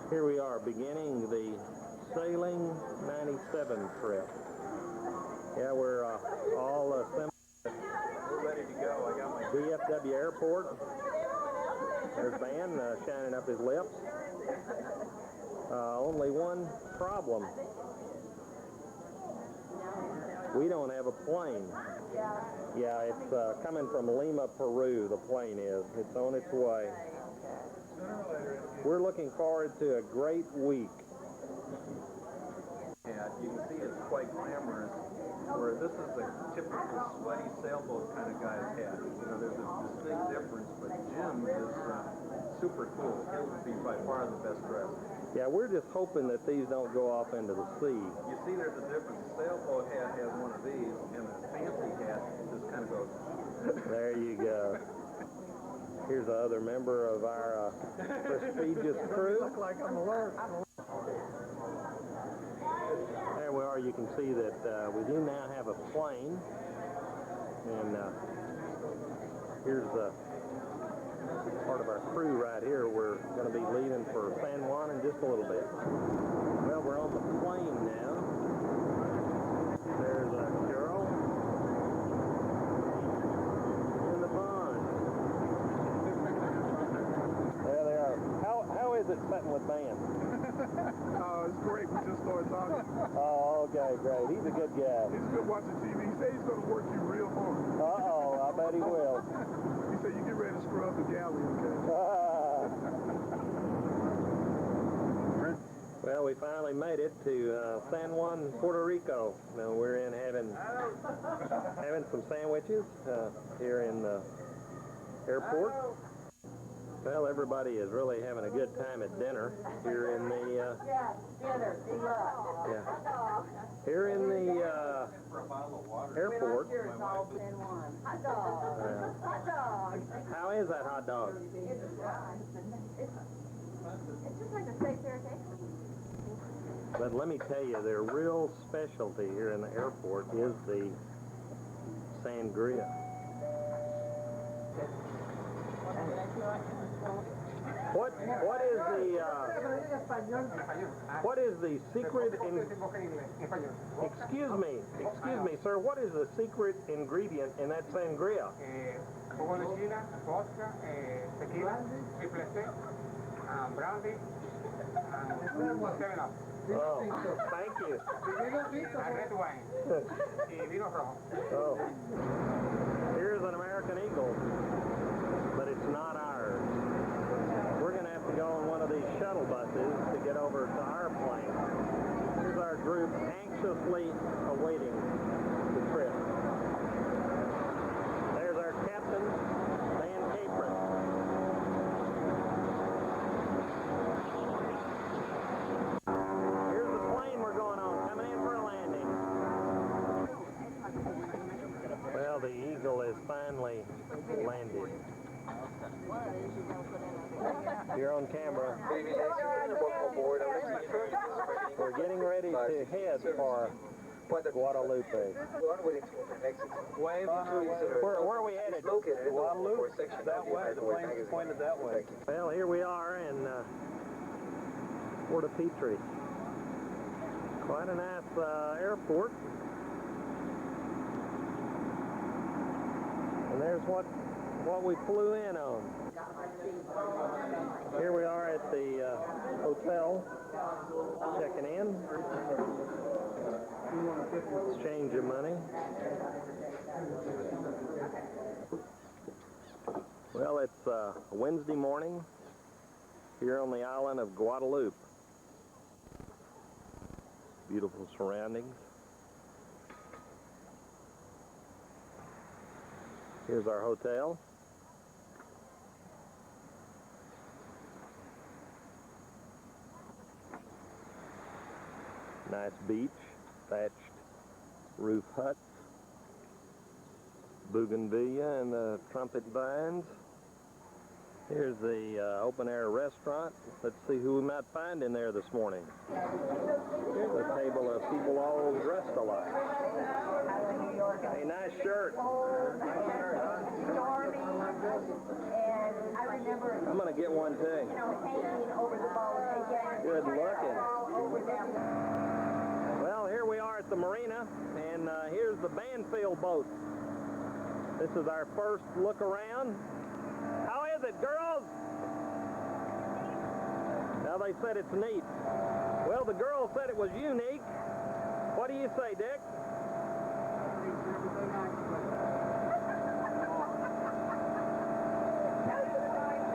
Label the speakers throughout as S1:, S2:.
S1: Here we are beginning the Sailing 97 trip. Yeah, we're all assembled.
S2: We're ready to go. I got my
S1: DFW Airport. There's Ben shining up his lips. Only one problem. We don't have a plane. Yeah, it's coming from Lima, Peru, the plane is. It's on its way. We're looking forward to a great week.
S2: Yeah, you can see it's quite glamorous, where this is the typical sweaty sailboat kind of guy's hat. You know, there's this big difference, but Jim is super cool. He'll be by far the best dressed.
S1: Yeah, we're just hoping that these don't go off into the sea.
S2: You see there's a difference. The sailboat hat has one of these, and the fancy hat just kind of goes...
S1: There you go. Here's another member of our prestigious crew.
S3: Look like I'm alert.
S1: There we are. You can see that we do now have a plane. And here's part of our crew right here. We're going to be leaving for San Juan in just a little bit. Well, we're on the plane now. There's a girl in the pond. There they are. How is it sitting with Ben?
S3: Oh, it's great. We just started talking.
S1: Oh, okay, great. He's a good guy.
S3: He's good watching TV. He said he's going to work you real hard.
S1: Uh-oh, I bet he will.
S3: He said you get ready to scrub the galley, okay?
S1: Well, we finally made it to San Juan, Puerto Rico. Now we're in having some sandwiches here in the airport. Well, everybody is really having a good time at dinner here in the here in the airport. How is that hot dog?
S4: It's just like a steak pancake.
S1: But let me tell you, their real specialty here in the airport is the sangria. What is the secret excuse me, sir, what is the secret ingredient in that sangria?
S5: Jugo de China, vodka, tequila, triple sec, brandy, and 7-Up.
S1: Oh, thank you.
S5: Red wine. Y vino rojo.
S1: Oh. Here's an American Eagle, but it's not ours. We're going to have to go on one of these shuttle buses to get over to our plane. Here's our group anxiously awaiting the trip. There's our captain, Van Capron. Here's the plane we're going on, coming in for a landing. Well, the Eagle is finally landed. You're on camera. We're getting ready to head for Guadeloupe.
S2: Wave.
S1: Where are we headed?
S2: Guadeloupe? That way. The plane's pointed that way.
S1: Well, here we are in Port of Petrie. Quite a nice airport. And there's what we flew in on. Here we are at the hotel, checking in. Exchange of money. Well, it's Wednesday morning here on the island of Guadeloupe. Beautiful surroundings. Here's our hotel. Nice beach, thatched roof huts, bougainvillea and the trumpet vines. Here's the open-air restaurant. Let's see who we might find in there this morning. Here's a table of people all dressed alike. Hey, nice shirt.
S4: Stormy, and I remember,
S1: I'm going to get one too.
S4: hanging over the ball and
S1: and here's the Banfield boat. This is our first look around. How is it, girls? Now they said it's neat. Well, the girls said it was unique. What do you say, Dick?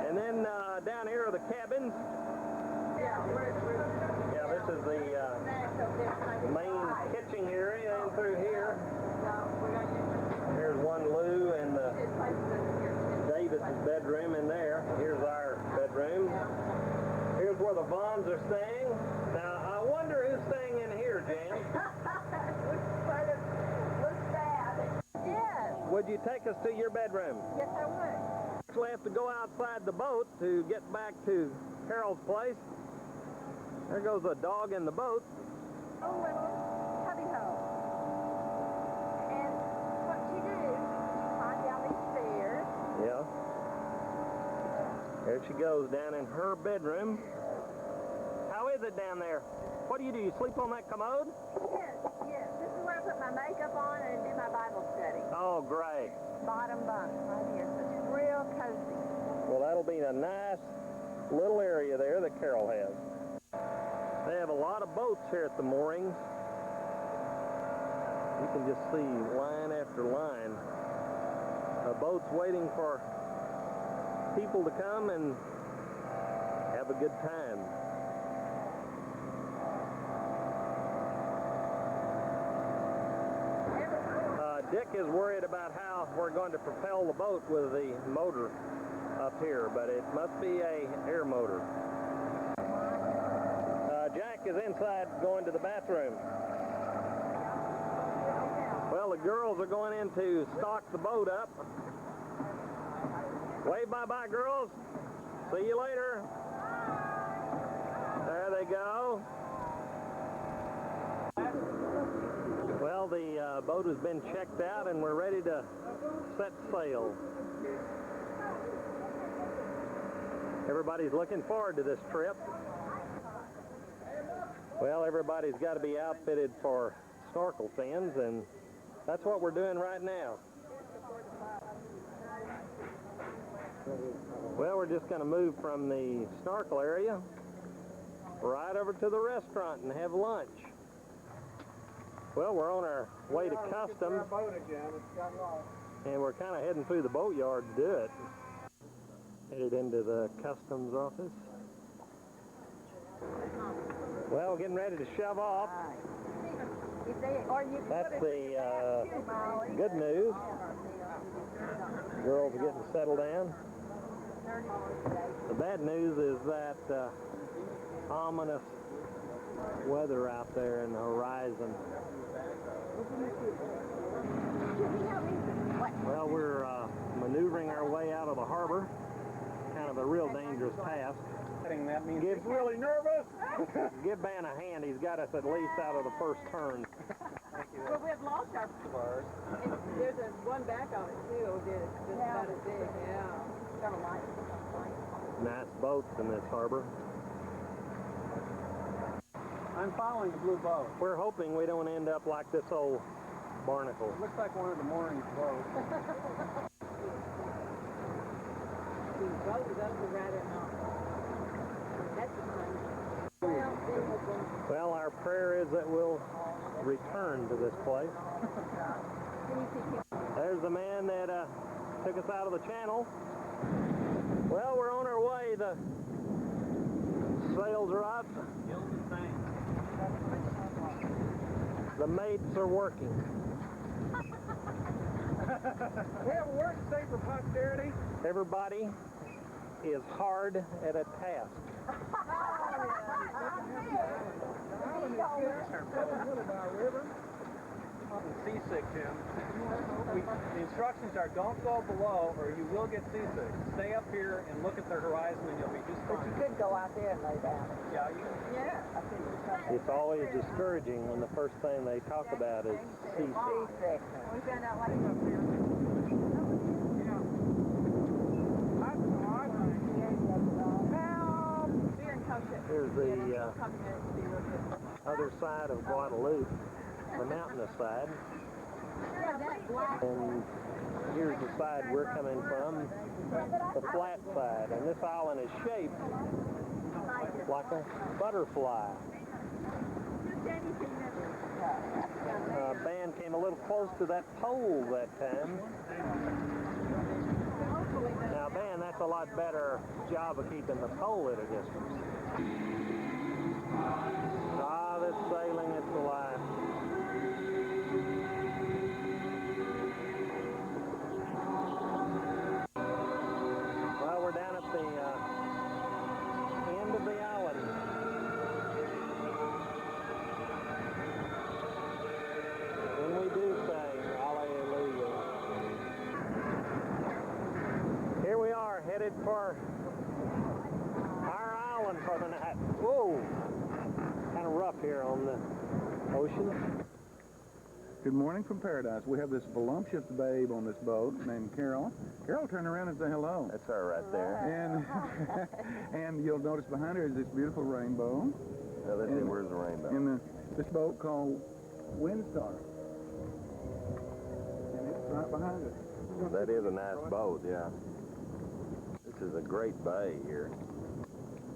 S1: And then down here are the cabins. Yeah, this is the main kitchen area in through here. Here's one loo and Davis's bedroom in there. Here's our bedroom. Here's where the Vaughns are staying. Now, I wonder who's staying in here, Jan.
S4: Looks bad. Yes.
S1: Would you take us to your bedroom?
S4: Yes, I would.
S1: We have to go outside the boat to get back to Carol's place. There goes a dog in the boat.
S4: Oh, well, hubby ho. And what you do, you climb down these stairs.
S1: Yeah. There she goes down in her bedroom. How is it down there? What do? You sleep on that commode?
S4: Yes, yes. This is where I put my makeup on and do my Bible study.
S1: Oh, great.
S4: Bottom bunk right here. So it's real cozy.
S1: Well, that'll be a nice little area there that Carol has. They have a lot of boats here at the moorings. You can just see line after line of boats waiting for people to come and have a good time. Dick is worried about how we're going to propel the boat with the motor up here, but it must be a air motor. Jack is inside going to the bathroom. Well, the girls are going in to stock the boat up. Wave bye-bye, girls. See you later. There they go. Well, the boat has been checked out and we're ready to set sail. Everybody's looking forward to this trip. Well, everybody's got to be outfitted for snorkel fins, and that's what we're doing right now. Well, we're just going to move from the snorkel area right over to the restaurant and have lunch. Well, we're on our way to Customs, and we're kind of heading through the boatyard to do it. Headed into the Customs office. Well, getting ready to shove off. That's the good news. Girls are getting settled down. The bad news is that ominous weather out there in the horizon. Well, we're maneuvering our way out of the harbor. Kind of a real dangerous task.
S2: That means
S1: he's really nervous. Give Ben a hand. He's got us at least out of the first turn.
S6: Well, we have lost our spurs. There's one back on it, too, that's just about as big, yeah. Got a light.
S1: Nice boats in this harbor.
S2: I'm following the blue boat.
S1: We're hoping we don't end up like this old barnacle.
S2: Looks like one of the Moorings boats.
S6: The boat is over rather not. That's the fun.
S1: Well, our prayer is that we'll return to this place. There's the man that took us out of the channel. Well, we're on our way. The sails are up. The mates are working.
S2: We have a work to say for posterity.
S1: Everybody is hard at a task.
S2: Seasick, Jim. The instructions are don't go below or you will get seasick. Stay up here and look at the horizon and you'll be just fine.
S6: But you could go out there and lay down.
S2: Yeah, you
S1: It's always discouraging when the first thing they talk about is seasick.
S6: Seasick.
S4: We found out later up here.
S1: Here's the other side of Guadeloupe. the mountainous side. And here's the side we're coming from, the flat side. And this island is shaped like a butterfly. Band came a little close to that pole that time. Now, Band, that's a lot better job of keeping the pole at a distance. Ah, this sailing, it's alive. Well, we're down at the end of the island. When we do sing, hallelujah. Here we are, headed for our island for the night. Whoa! Kind of rough here on the ocean.
S3: Good morning from paradise. We have this voluptuous babe on this boat named Carol. Carol, turn around and say hello.
S1: That's her right there.
S3: And and you'll notice behind her is this beautiful rainbow.
S1: Now, let's see, where's the rainbow?
S3: In this boat called Windstar. And it's right behind us.
S1: That is a nice boat, yeah. This is a great bay here.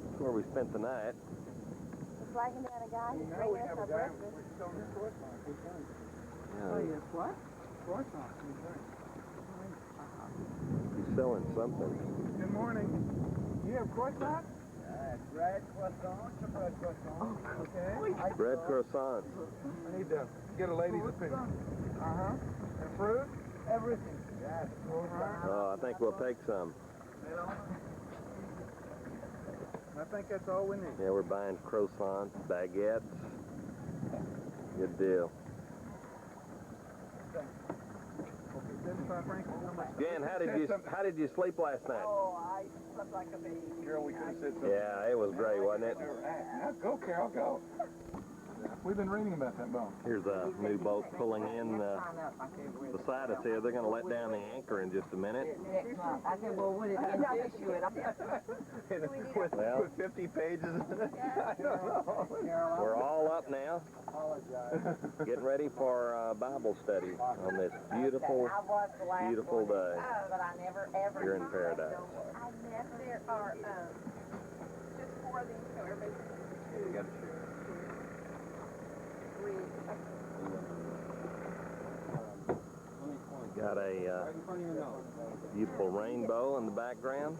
S1: That's where we spent the night.
S4: We're flagging down a guy who's bringing us our breakfast.
S1: Yeah,
S3: yes, what? Croissant.
S1: he's selling something.
S3: Good morning. You have croissant?
S2: Bread croissants or bread croissants?
S3: Okay.
S1: Bread croissants.
S3: I need to get a lady's opinion. Uh-huh. And fruit? Everything. Yes.
S1: Oh, I think we'll take some.
S3: I think that's all we need.
S1: Yeah, we're buying croissants, baguettes. Good deal. Jan, how did you sleep last night?
S6: Oh, I slept like a baby.
S3: Carol, we could have said something.
S1: Yeah, it was great, wasn't it?
S3: Now go, Carol, go. We've been reading about that boat.
S1: Here's a new boat pulling in beside us here. They're going to let down the anchor in just a minute.
S6: I said, well, would it induce you?
S1: Well,
S3: With 50 pages. I don't know.
S1: we're all up now, getting ready for Bible study on this beautiful, beautiful day
S4: But I never, ever.
S1: here in paradise.
S4: There are just 4 of these, so everybody's
S1: Got a beautiful rainbow in the background.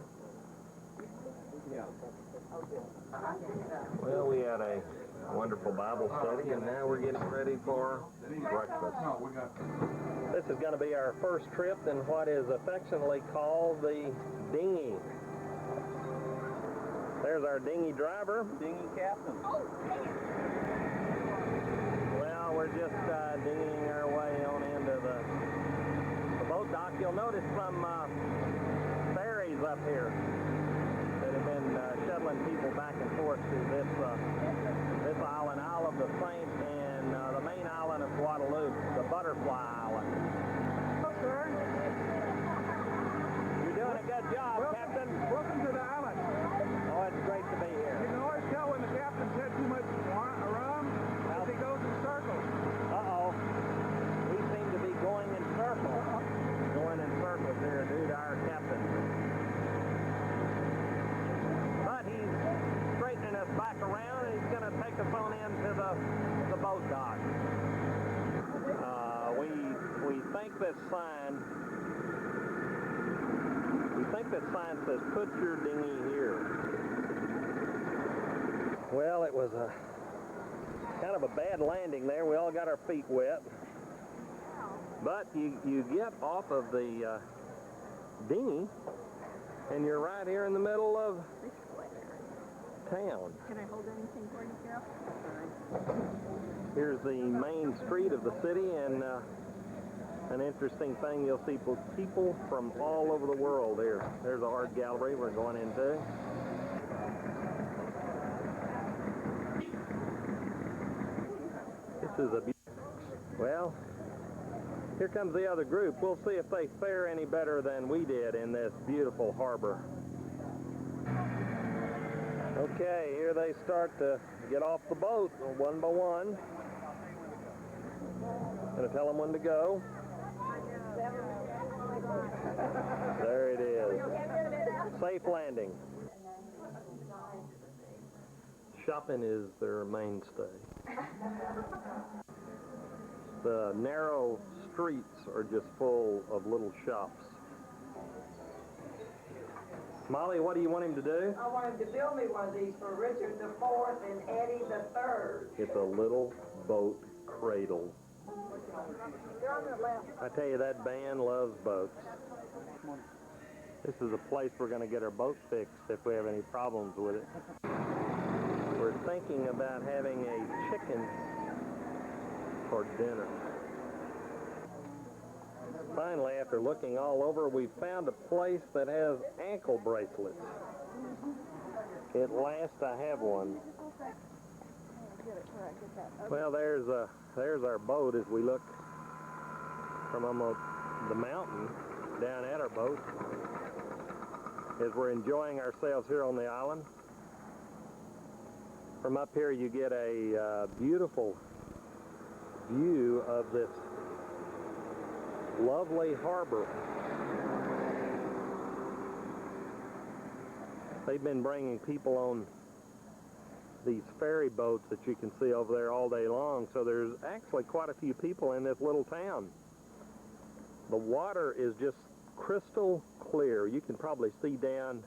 S1: Well, we had a wonderful Bible study, and now we're getting ready for breakfast. This is going to be our first trip in what is affectionately called the dinghy. There's our dinghy driver.
S2: Dinghy captain.
S1: Well, we're just dinghying our way on into the boat dock. You'll notice some ferries up here that have been shuttling people back and forth to this island, Isle of the Saint, and the main island of Guadeloupe, the Butterfly Island.
S3: Sir,
S1: You're doing a good job, Captain.
S3: welcome to the island.
S1: Oh, it's great to be here.
S3: You can always tell when the captain's had too much rum because he goes in circles.
S1: Uh-oh. We seem to be going in circles. Going in circles here due to our captain. But he's straightening us back around, and he's going to take us on into the boat dock. We think this sign says, "Put your dinghy here." Well, it was a kind of a bad landing there. We all got our feet wet. But you get off of the dinghy, and you're right here in the middle of town.
S4: Can I hold anything for you, Carol?
S1: Here's the main street of the city, and an interesting thing, you'll see people from all over the world here. There's a art gallery we're going into. This is a well, here comes the other group. We'll see if they fare any better than we did in this beautiful harbor. Okay, here they start to get off the boat one by one. Gonna tell them when to go. There it is. Safe landing. Shopping is their mainstay. The narrow streets are just full of little shops. Molly, what do you want him to do?
S6: I want him to build me one of these for Richard IV and Eddie III.
S1: It's a little boat cradle.
S4: They're on the left.
S1: I tell you, that band loves boats. This is a place we're going to get our boat fixed if we have any problems with it. We're thinking about having a chicken for dinner. Finally, after looking all over, we found a place that has ankle bracelets. At last, I have one. Well, there's our boat as we look from almost the mountain down at our boat as we're enjoying ourselves here on the island. From up here, you get a beautiful view of this lovely harbor. They've been bringing people on these ferry boats that you can see over there all day long, so there's actually quite a few people in this little town. The water is just crystal clear. You can probably see down,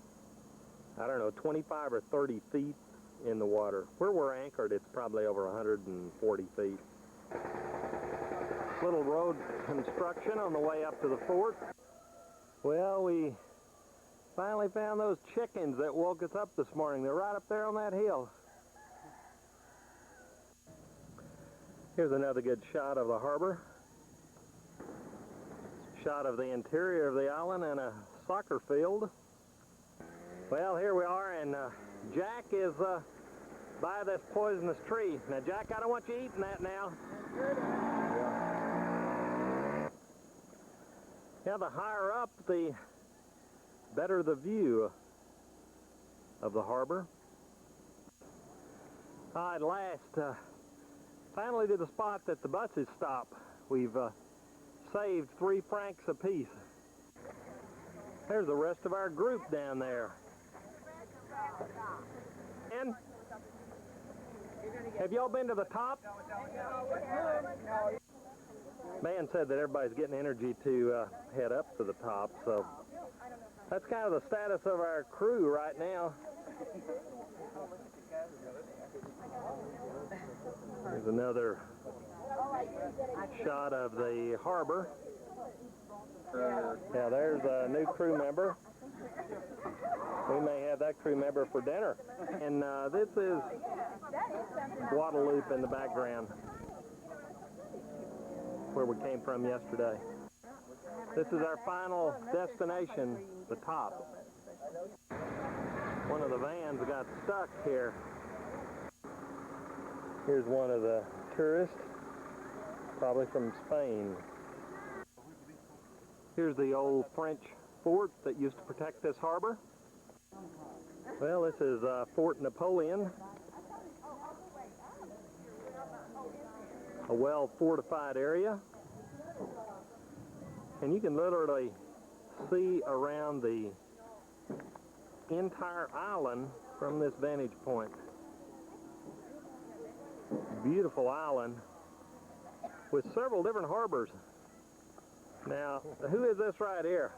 S1: I don't know, 25 or 30 feet in the water. Where we're anchored, it's probably over 140 feet. Little road construction on the way up to the fort. Well, we finally found those chickens that woke us up this morning. They're right up there on that hill. Here's another good shot of the harbor. Shot of the interior of the island and a soccer field. Well, here we are, and Jack is by this poisonous tree. Now, Jack, I don't want you eating that now. Yeah, the higher up, the better the view of the harbor. At last, finally to the spot that the buses stop. We've saved 3 francs apiece. There's the rest of our group down there. And have y'all been to the top? Man said that everybody's getting energy to head up to the top, so that's kind of the status of our crew right now. Here's another shot of the harbor. Now there's a new crew member. We may have that crew member for dinner. And this is Guadeloupe in the background, where we came from yesterday. This is our final destination, the top. One of the vans got stuck here. Here's one of the tourists, probably from Spain. Here's the old French fort that used to protect this harbor. Well, this is Fort Napoleon, a well-fortified area. And you can literally see around the entire island from this vantage point. Beautiful island with several different harbors. Now, who is this right here?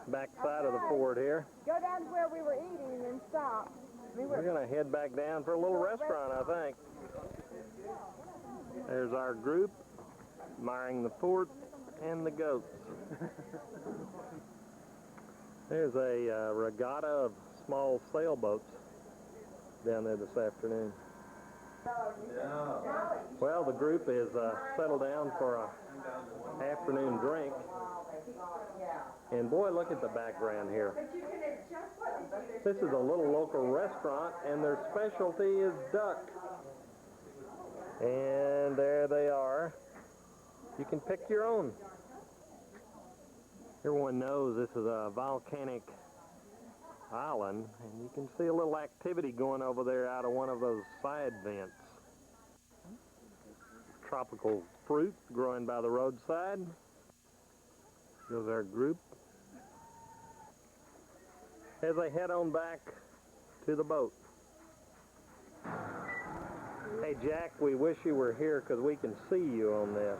S1: Back side of the fort here.
S4: Go down to where we were eating and then stop.
S1: We're going to head back down for a little restaurant, I think. There's our group admiring the fort and the goats. There's a regatta of small sailboats down there this afternoon. Well, the group is settled down for an afternoon drink. And boy, look at the background here. This is a little local restaurant, and their specialty is duck. And there they are. You can pick your own. Everyone knows this is a volcanic island, and you can see a little activity going over there out of one of those side vents. tropical fruit growing by the roadside. Goes our group. As they head on back to the boat. Hey Jack, we wish you were here because we can see you on this.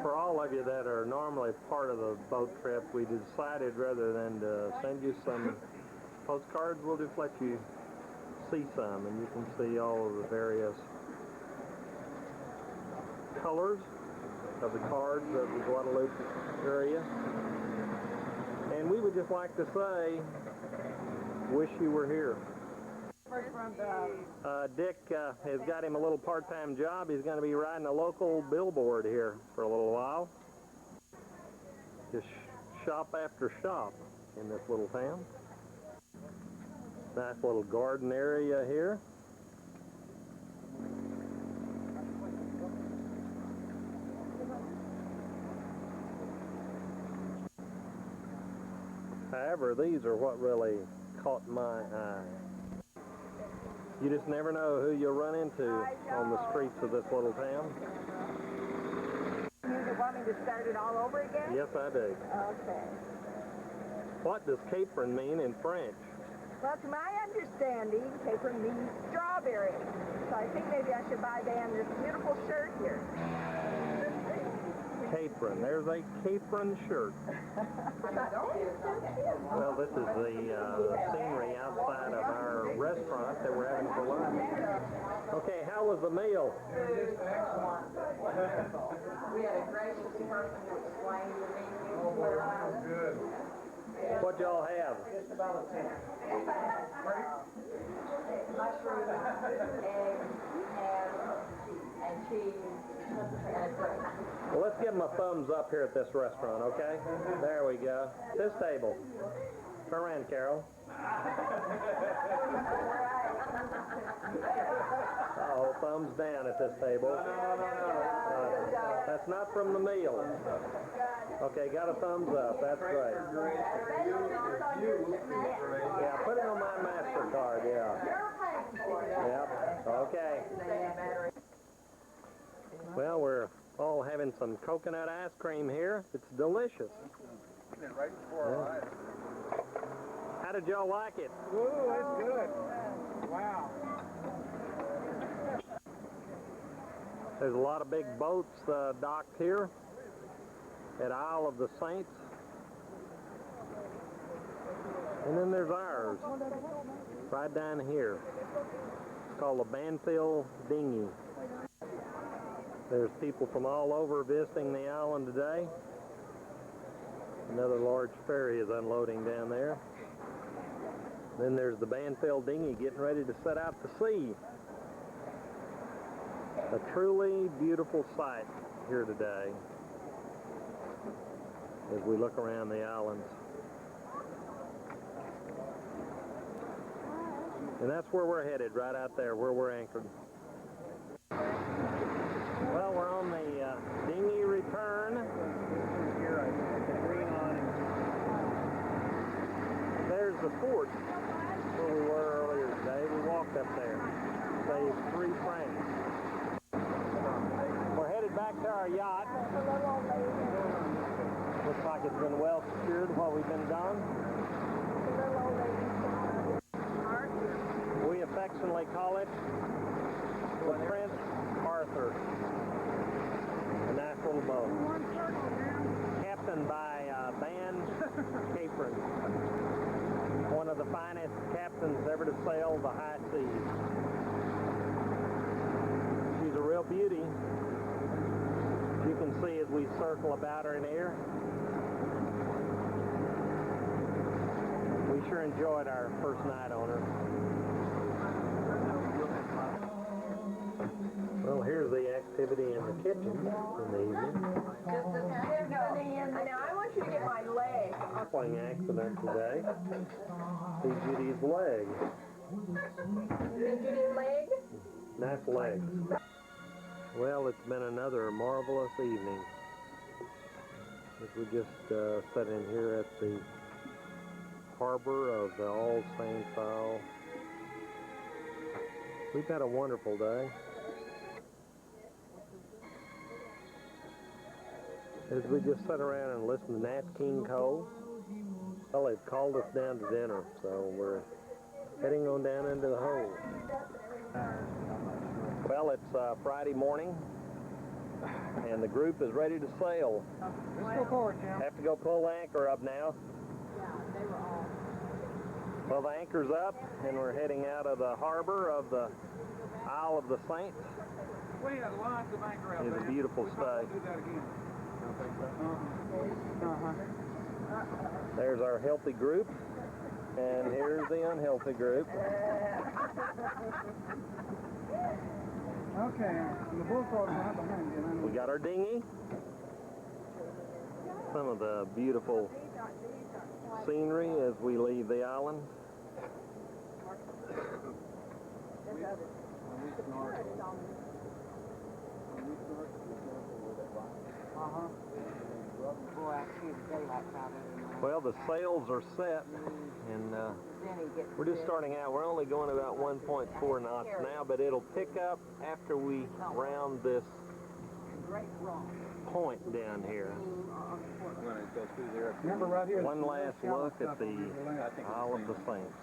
S1: For all of you that are normally part of the boat trip, we decided rather than to send you some postcards, we'll just let you see some, and you can see all of the various colors of the cards of the Guadeloupe area. And we would just like to say, wish you were here. Dick has got him a little part-time job. He's going to be riding a local billboard here for a little while. Just shop after shop in this little town. Nice little garden area here. However, these are what really caught my eye. You just never know who you'll run into on the streets of this little town.
S4: You want me to start it all over again?
S1: Yes, I do.
S4: Okay.
S1: What does capron mean in French?
S4: Well, to my understanding, capron means strawberry. So I think maybe I should buy Dan this beautiful shirt here.
S1: Capron. There's a capron shirt. Well, this is the scenery outside of our restaurant that we're having for lunch. Okay, how was the meal?
S6: We had a gracious person who explained the menu.
S2: Good.
S1: What y'all have?
S2: Just about a 10.
S6: Mushrooms, eggs, ham, and cheese, and a drink.
S1: Well, let's give them a thumbs up here at this restaurant, okay? There we go. This table. Turn around, Carol. Oh, thumbs down at this table. That's not from the meal. Okay, got a thumbs up. That's great. Yeah, put it on my MasterCard, yeah. Yep, okay. Well, we're all having some coconut ice cream here. It's delicious.
S2: Right before our eyes.
S1: How did y'all like it?
S5: Ooh, that's good. Wow.
S1: There's a lot of big boats docked here at Isle of the Saints. And then there's ours, right down here. It's called the Beneteau Dinghy. There's people from all over visiting the island today. Another large ferry is unloading down there. Then there's the Beneteau Dinghy getting ready to set out to sea. A truly beautiful sight here today as we look around the islands. And that's where we're headed, right out there, where we're anchored. Well, we're on the dinghy return. Here, I put the green awning. There's the fort where we were earlier today. We walked up there. Saved 3 francs. We're headed back to our yacht. Looks like it's been well secured while we've been gone. We affectionately call it the Prince Arthur. A nice little boat. Captained by Van Capron. One of the finest captains ever to sail the high seas. She's a real beauty. You can see as we circle about her in here. We sure enjoyed our first night on her. Well, here's the activity in the kitchen in the evening.
S4: Now I want you to get my leg.
S1: Playing accident today. See Judy's leg.
S4: Judy's leg?
S1: Nice legs. Well, it's been another marvelous evening. As we just sat in here at the harbor of the All Saints Isle. We've had a wonderful day. As we just sat around and listened to Nat King Cole, well, they've called us down to dinner, so we're heading on down into the hole. Well, it's Friday morning, and the group is ready to sail.
S3: Let's go forward, Jim.
S1: Have to go pull the anchor up now.
S6: Yeah, they were all.
S1: Well, the anchor's up, and we're heading out of the harbor of the Isle of the Saints.
S3: We had lots of anchor out
S1: It's
S3: there.
S1: a beautiful
S3: We probably
S1: stay.
S3: do that again.
S1: There's our healthy group, and here's the unhealthy group.
S3: Okay, and the bullfrog's right behind you.
S1: We got our dinghy. Some of the beautiful scenery as we leave the island. Well, the sails are set, and we're just starting out. We're only going about 1.4 knots now, but it'll pick up after we round this point down here.
S3: Remember right here.
S1: One last look at the Isle of the Saints.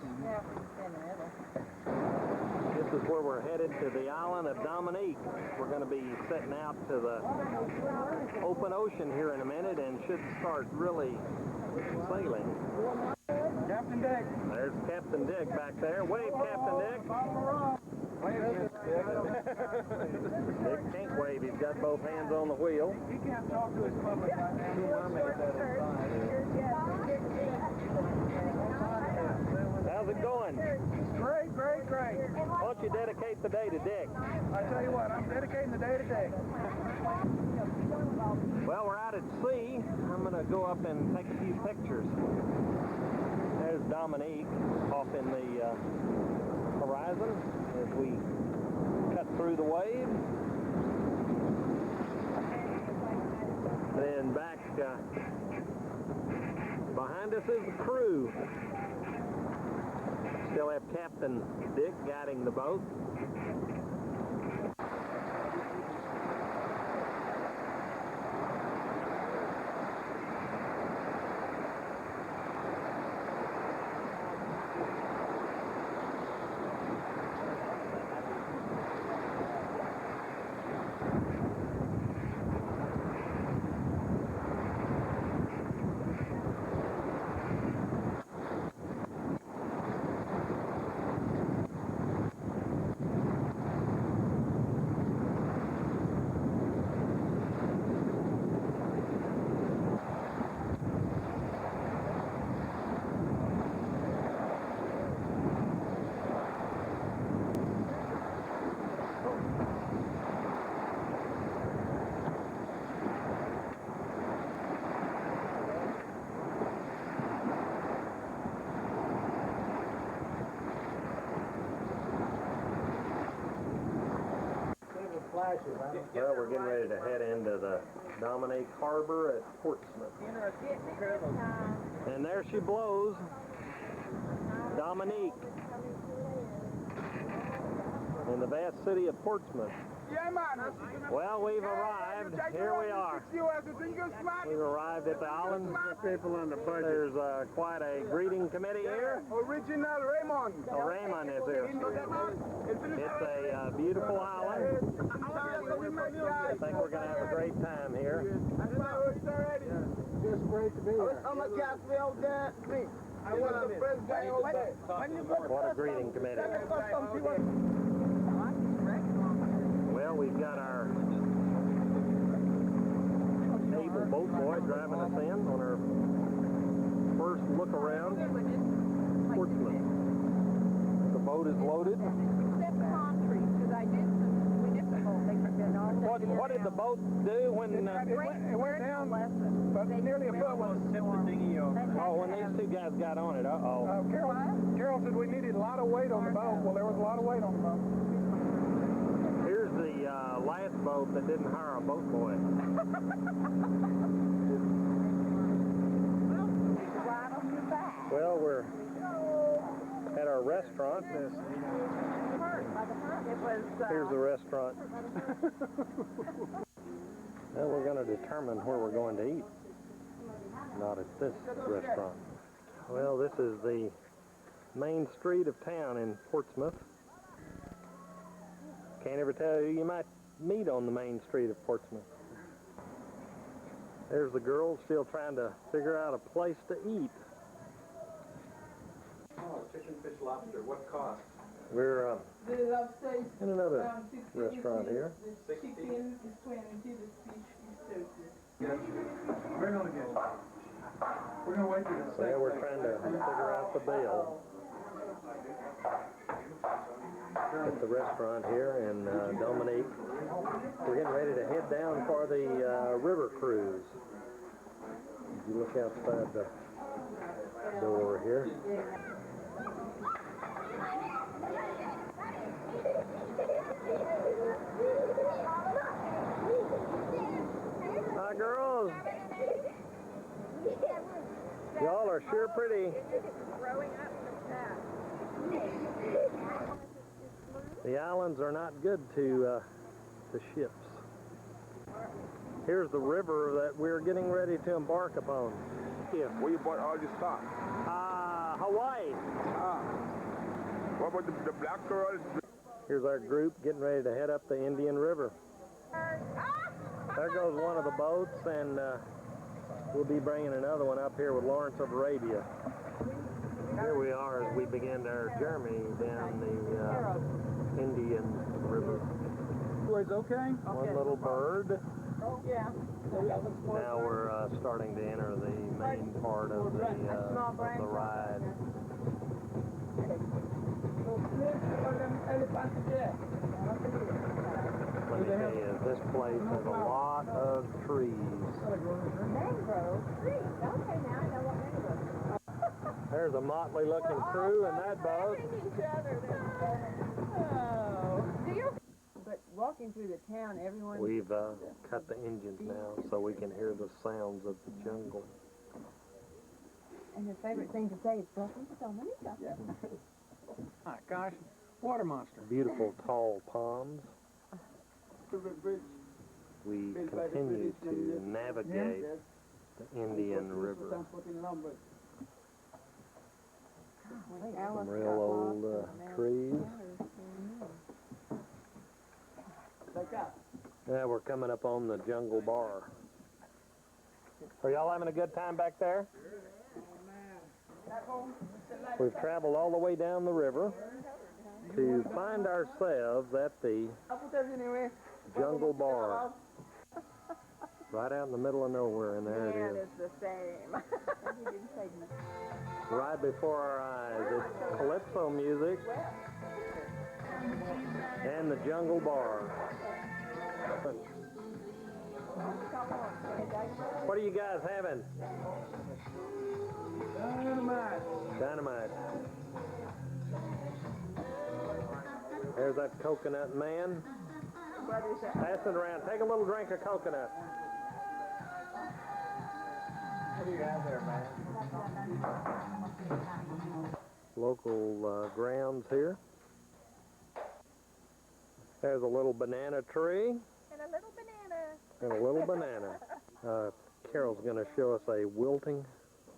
S1: This is where we're headed, to the island of Dominique. We're going to be setting out to the open ocean here in a minute and should start really sailing.
S3: Captain Dick.
S1: There's Captain Dick back there. Wave, Captain Dick. Dick can't wave. He's got both hands on the wheel.
S3: He can't talk to his public right now.
S1: How's it going?
S3: Great, great, great.
S1: Why don't you dedicate the day to Dick?
S3: I tell you what, I'm dedicating the day to Dick.
S1: Well, we're out at sea. I'm going to go up and take a few pictures. There's Dominique off in the horizon as we cut through the wave. Then back behind us is the crew. Still have Captain Dick guiding the boat. Well, we're getting ready to head into the Dominique Harbor at Portsmouth. And there she blows. Dominique. In the vast city of Portsmouth.
S3: Yeah, man.
S1: Well, we've arrived. Here we are. We've arrived at the island.
S3: People on the budget.
S1: There's quite a greeting committee here.
S3: Original Raymond.
S1: Oh, Raymond is here. It's a beautiful island. I think we're going to have a great time here.
S3: Just great to be here.
S1: What a greeting committee. Well, we've got our able boat boy driving us in on our first look around Portsmouth. The boat is loaded.
S4: Except palm trees, because I did some municipal things and all that.
S1: What did the boat do when...
S3: It went down but nearly a foot when
S1: when these two guys got on it,
S3: Carol said we needed a lot of weight on the boat. Well, there was a lot of weight on the boat.
S1: Here's the last boat that didn't hire a boat boy. Well, we're at our restaurant.
S4: It was,
S1: Here's the restaurant. Now we're going to determine where we're going to eat. Not at this restaurant. Well, this is the main street of town in Portsmouth. Can't ever tell who you might meet on the main street of Portsmouth. There's the girls still trying to figure out a place to eat.
S2: Oh, chicken, fish, lobster. What cost?
S1: We're
S6: The lobster is
S1: in another
S6: around 60
S1: restaurant here.
S6: The chicken is 20, the fish is 30.
S3: Bring on again. We're going to wait for the
S1: So now we're trying to figure out the bill at the restaurant here in Dominique. We're getting ready to head down for the river cruise. If you look outside the door here. Hi, girls. Y'all are sure pretty.
S4: growing up from that.
S1: The islands are not good to ships. Here's the river that we're getting ready to embark upon.
S7: Yeah, where you bought all this stuff?
S1: Hawaii.
S7: What about the black girls?
S1: Here's our group getting ready to head up the Indian River. There goes one of the boats, and we'll be bringing another one up here with Lawrence of Arabia. Here we are as we begin our journey down the Indian River.
S3: It's okay?
S1: One little bird.
S6: Yeah.
S1: Now we're starting to enter the main part of the ride. Let me tell you, this place has a lot of trees.
S4: Mangrove trees. Okay, now I know what mangrove.
S1: There's a motley looking crew in that boat.
S6: Oh. Do you? But walking through the town, everyone.
S1: We've cut the engines now so we can hear the sounds of the jungle.
S6: And his favorite thing to say is welcome to Dominica.
S3: Yeah. My gosh, water monster.
S1: Beautiful tall palms. We continue to navigate the Indian River. Some real old trees. Yeah, we're coming up on the Jungle Bar. Are y'all having a good time back there? We've traveled all the way down the river to find ourselves at the Jungle Bar. Right out in the middle of nowhere, and there it is.
S4: It's the same.
S1: Right before our eyes, it's calypso music and the Jungle Bar. What are you guys having? Dynamite. There's that coconut man. Pass it around. Take a little drink of coconut.
S2: What do you have there, man?
S1: Local grounds here. There's a little banana tree.
S4: And a little banana.
S1: And a little banana. Carol's going to show us a wilting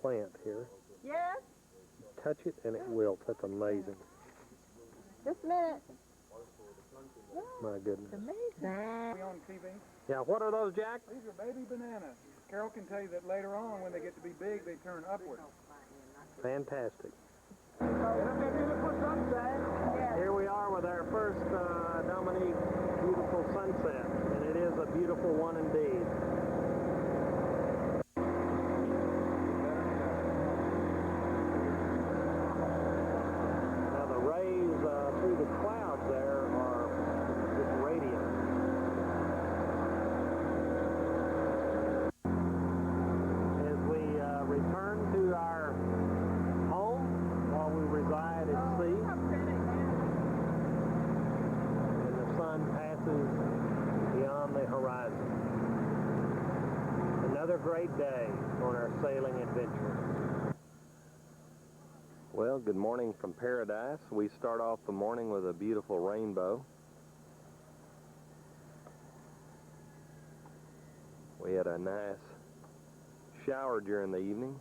S1: plant here.
S4: Yes?
S1: Touch it and it wilts. That's amazing.
S4: Just a minute.
S1: My goodness.
S4: Amazing.
S3: On TV.
S1: Yeah, what are those, Jack?
S3: These are baby bananas. Carol can tell you that later on, when they get to be big, they turn upward.
S1: Fantastic. Here we are with our first Dominique beautiful sunset, and it is a beautiful one indeed. Now the rays through the clouds there are just radiant. As we return to our home while we reside at sea, and the sun passes beyond the horizon. Another great day on our sailing adventure. Well, Well, good morning from paradise. We start off the morning with a beautiful rainbow. We had a nice shower during the evening.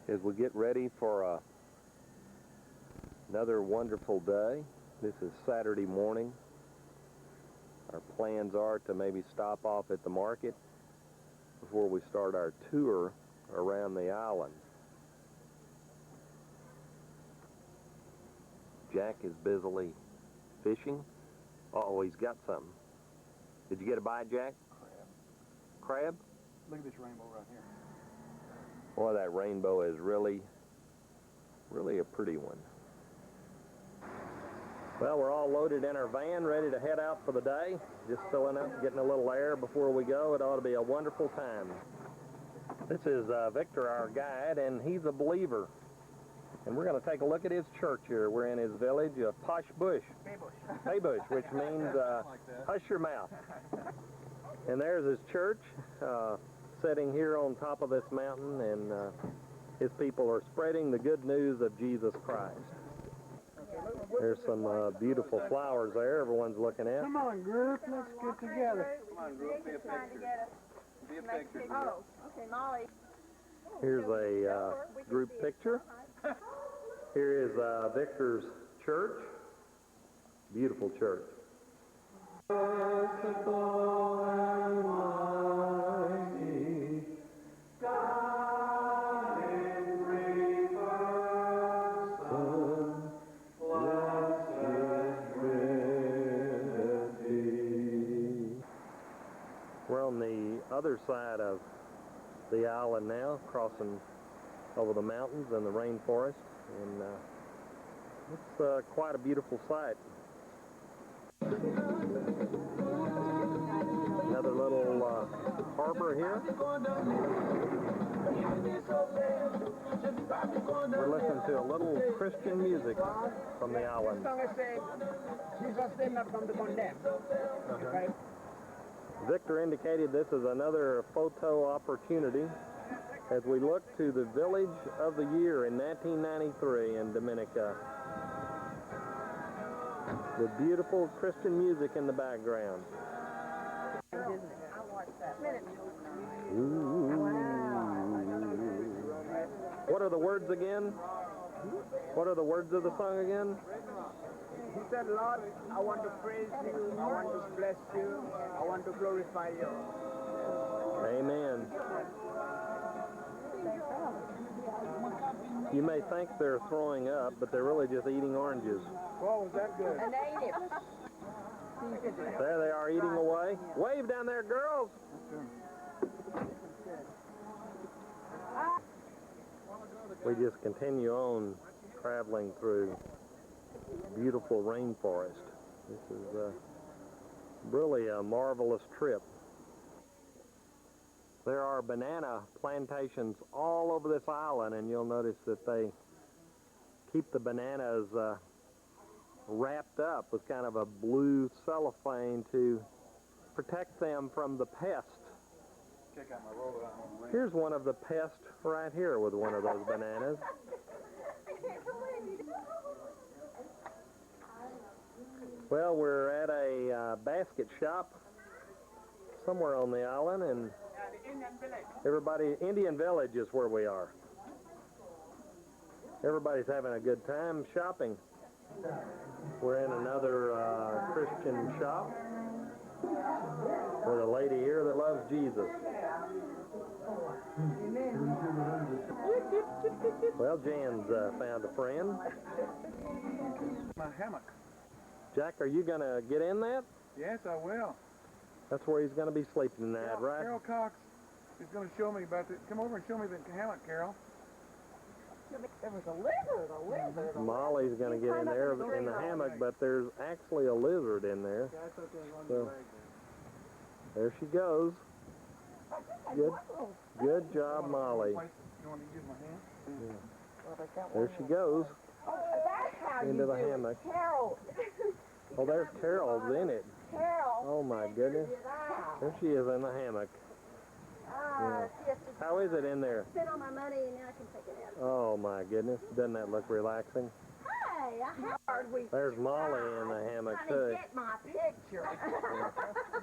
S1: As we get ready for another wonderful day, this is Saturday morning. Our plans are to maybe stop off at the market before we start our tour around the island. Jack is busily fishing. Uh-oh, he's got something. Did you get a bite, Jack? Crab?
S3: Look at this rainbow right here.
S1: Boy, that rainbow is really a pretty one. Well, we're all loaded in our van, ready to head out for the day. Just filling up, getting a little air before we go. It ought to be a wonderful time. This is Victor, our guide, and he's a believer. And we're going to take a look at his church here. We're in his village of Posh Bush. Hay Bush, which means hush your mouth. And there's his church, sitting here on top of this mountain, and his people are spreading the good news of Jesus Christ. There's some beautiful flowers there everyone's looking at.
S3: Come on, group, let's get together.
S2: Come on, group, be a picture. Be a picture.
S4: Oh, okay, Molly.
S1: Here's a group picture. Here is Victor's church. Beautiful church. We're on the other side of the island now, crossing over the mountains and the rainforest, and it's quite a beautiful sight. Another little harbor here. We're listening to a little Christian music from the island. Victor indicated this is another photo opportunity as we look to the village of the year in 1993 in Dominica. With beautiful Christian music in the background. Ooh. What are the words again? What are the words of the song again?
S5: He said, Lord, I want to praise you, I want to bless you, I want to glorify you.
S1: Amen. You may think they're throwing up, but they're really just eating oranges.
S5: Whoa, was that good?
S4: A native.
S1: There they are eating away. Wave down there, girls. We just continue on traveling through beautiful rainforest. This is really a marvelous trip. There are banana plantations all over this island, and you'll notice that they keep the bananas wrapped up with kind of a blue cellophane to protect them from the pest. Here's one of the pests right here with one of those bananas. Well, we're at a basket shop somewhere on the island, and Indian Village is where we are. Everybody's having a good time shopping. We're in another Christian shop with a lady here that loves Jesus. Well, Jan's found a friend.
S3: My hammock.
S1: Jack, are you going to get in that?
S3: Yes, I will.
S1: That's where he's going to be sleeping tonight, right?
S3: Carol Cox is going to show me about the... Come over and show me the hammock, Carol.
S4: There was a lizard.
S1: Molly's going to get in there in the hammock, but there's actually a lizard in there. So, there she goes. Good job, Molly.
S3: You want me to use my hand?
S1: Yeah. There she goes into the hammock.
S4: Carol.
S1: Oh, there's Carol's in it.
S4: Carol.
S1: Oh, my goodness. There she is in the hammock.
S4: Siesta.
S1: How is it in there?
S4: Spend all my money and now I can take it out.
S1: Oh my goodness, doesn't that look relaxing?
S4: Hey, how hard we
S1: There's Molly in the hammock
S4: trying
S1: too.
S4: to get my picture.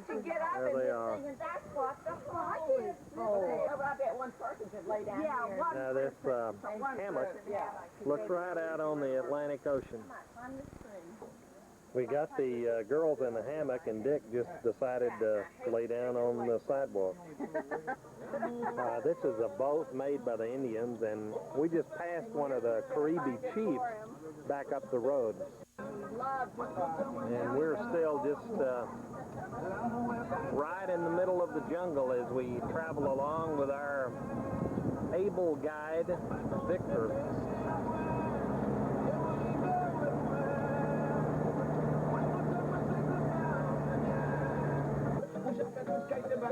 S4: To get up
S1: There
S4: in
S1: they
S4: this
S1: are.
S4: thing, and that's what the hole is for.
S6: I bet one person could lay down
S4: Yeah,
S6: here.
S4: one
S1: Now this
S4: one
S1: hammock
S4: person, yeah.
S1: looks right out on the Atlantic Ocean.
S4: Climb this tree.
S1: We got the girls in the hammock, and Dick just decided to lay down on the sidewalk. This is a boat made by the Indians, and we just passed one of the Caribe chiefs back up the road. And we're still just right in the middle of the jungle as we travel along with our able guide, Victor.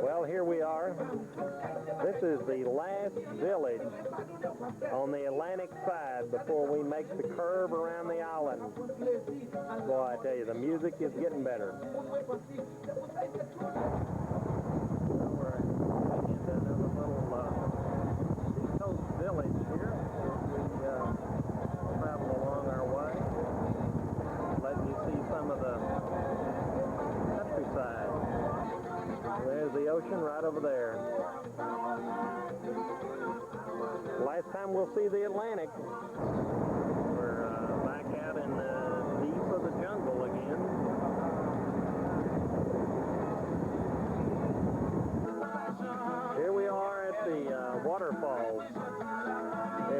S1: Well, here we are. This is the last village on the Atlantic side before we make the curve around the island. Boy, I tell you, the music is getting better. We're in another little East Coast village here as we travel along our way, letting you see some of the countryside. There's the ocean right over there. Last time we'll see the Atlantic. We're back out in the deep of the jungle again. Here we are at the waterfalls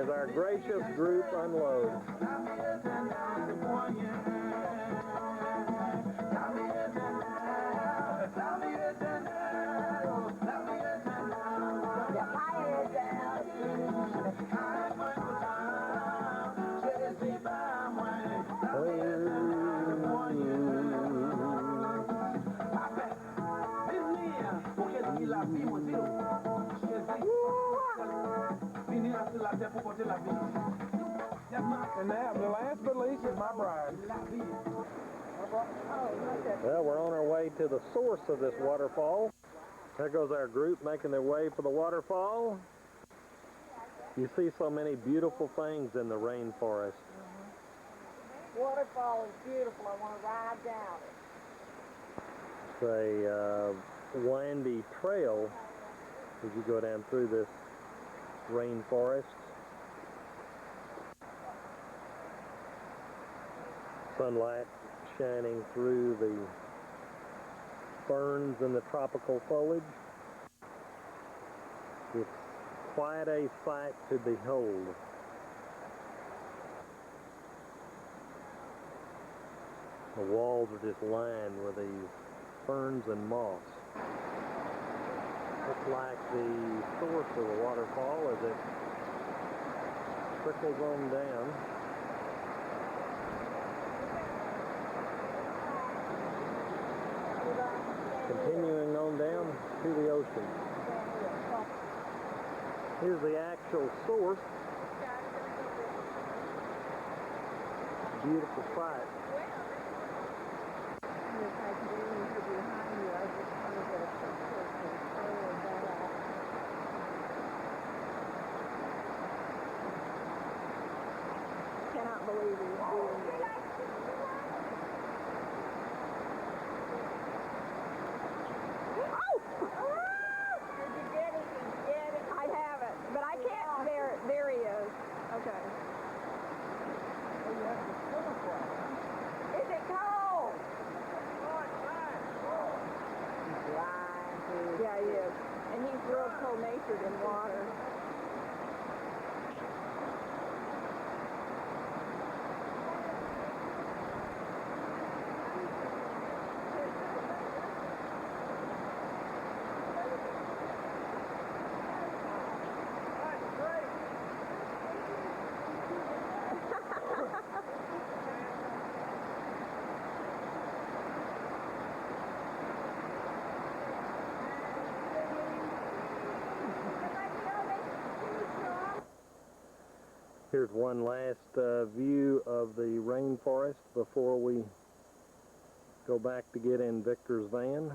S1: as our gracious group unloads.
S3: And now, the last but least is my bride.
S1: Well, we're on our way to the source of this waterfall. There goes our group making their way for the waterfall. You see so many beautiful things in the rainforest.
S4: Waterfall is beautiful. I want to ride down it.
S1: It's a windy trail as you go down through this rainforest. Sunlight shining through the ferns and the tropical foliage. It's quite a sight to behold. The walls are just lined with these ferns and moss. Looks like the source of the waterfall as it trickles on down. Continuing on down to the ocean. Here's the actual source. Beautiful sight.
S4: Cannot believe he's doing this. There he is. Okay. Is it cold? Yeah, he is. And he's real cold-natured in water.
S1: Here's one last view of the rainforest before we go back to get in Victor's van.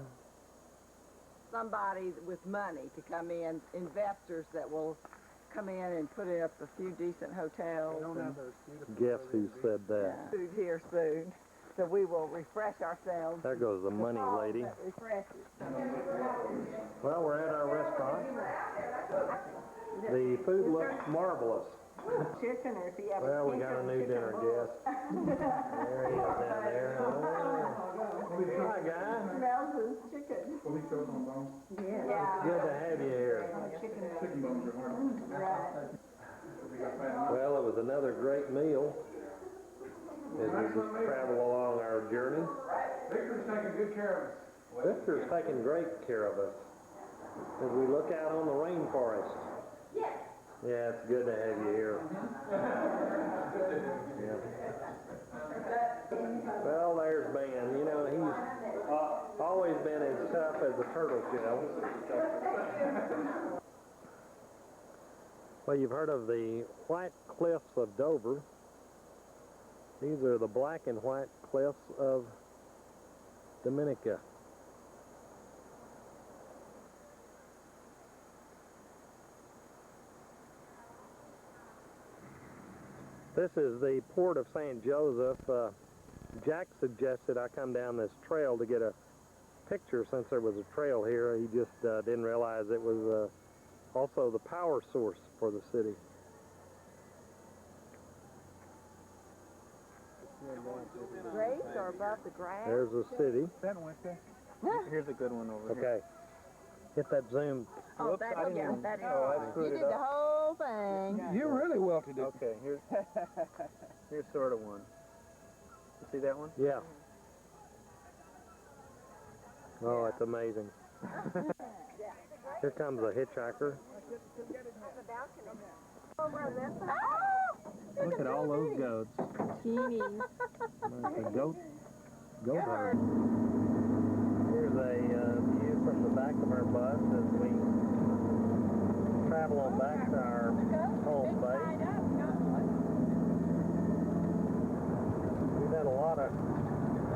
S6: somebody with money to come in, investors that will come in and put up a few decent hotels. And
S1: Guess who said that?
S6: food here soon. So we will refresh ourselves.
S1: There goes the money lady.
S6: That refreshes.
S1: Well, we're at our restaurant. The food looks marvelous.
S4: Chicken, or if you have
S1: Well, we got a new dinner guest. There he is down there. Hi, guy.
S4: smells of chicken. Yeah.
S1: Good to have you here.
S4: Right.
S1: Well, it was another great meal as we just travel along our journey.
S3: Victor's taking good care of us.
S1: Victor's taking great care of us as we look out on the rainforest. Yeah, it's good to have you here. Yeah. Well, there's Ben. You know, he's always been as tough as a turtle shell. Well, you've heard of the White Cliffs of Dover. These are the black and white cliffs of Dominica. This is the port of St. Joseph. Jack suggested I come down this trail to get a picture since there was a trail here. He just didn't realize it was also the power source for the city.
S6: Grapes are above the grass.
S1: There's the city.
S3: That Wednesday.
S2: Here's a good one over here.
S1: Okay. Hit that zoom.
S6: Oh,
S2: Whoops,
S6: that,
S2: I didn't
S6: yeah,
S2: even-
S6: that is.
S2: oh, I screwed
S6: You
S2: it
S6: did the
S2: up.
S6: whole thing.
S3: You're really well to do.
S2: Okay, here's sort of one. You see that one?
S1: Yeah. Oh, it's amazing. Here comes a hitchhiker.
S2: Look at all those goats.
S6: Teenies.
S2: The goat herd.
S1: Here's a view from the back of our bus as we travel on back to our home base. We've had a lot of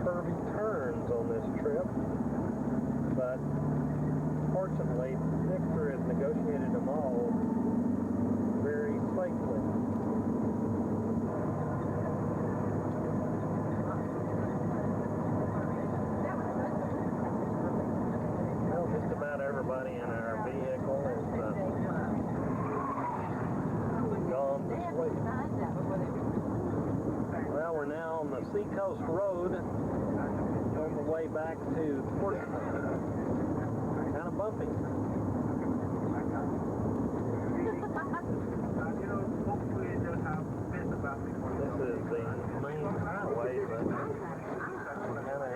S1: curvy turns on this trip, but fortunately, Victor has negotiated them all very safely. Well, just about everybody in our vehicle is gone to sleep. Well, we're now on the Seacoast Road on the way back to Portsmouth. Kind of bumpy. This is the main highway, but we kind of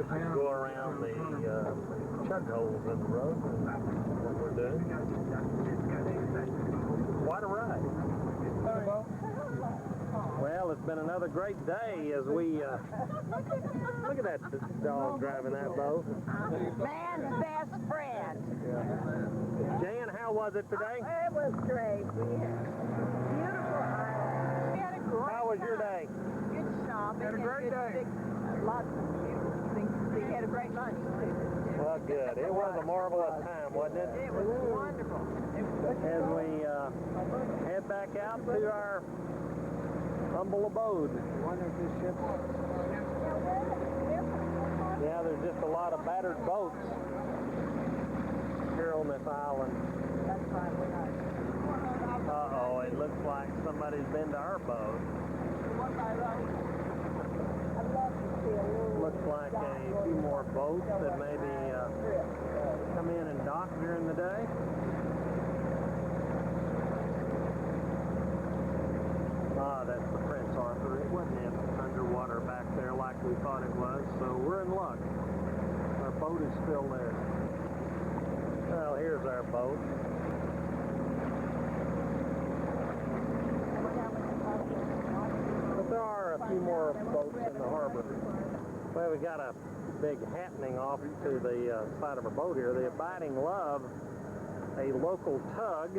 S1: have to go around the chug holes in the road, and that's what we're doing. Quite a ride. Well, it's been another great day as we, look at that dog driving that boat.
S4: Man's best friend.
S1: Jan, how was it today?
S4: It was great. We had beautiful island. We had a great
S1: How was your day?
S4: Good shopping.
S3: Had a great day.
S4: Lots of beautiful things to see. We had a great lunch, too.
S1: Well, good. It was a marvelous time, wasn't it?
S4: It was wonderful.
S1: As we head back out to our humble abode. Yeah, there's just a lot of battered boats here on this island.
S4: That's right. We're not.
S1: Uh-oh, it looks like somebody's been to our boat. Looks like a few more boats that maybe come in and dock during the day. Ah, that's the Prince Arthur. It wasn't underwater back there like we thought it was, so we're in luck. Our boat is still there. Well, here's our boat. But there are a few more boats in the harbor. Well, we got a big happening off to the side of our boat here. The Abiding Love, a local tug,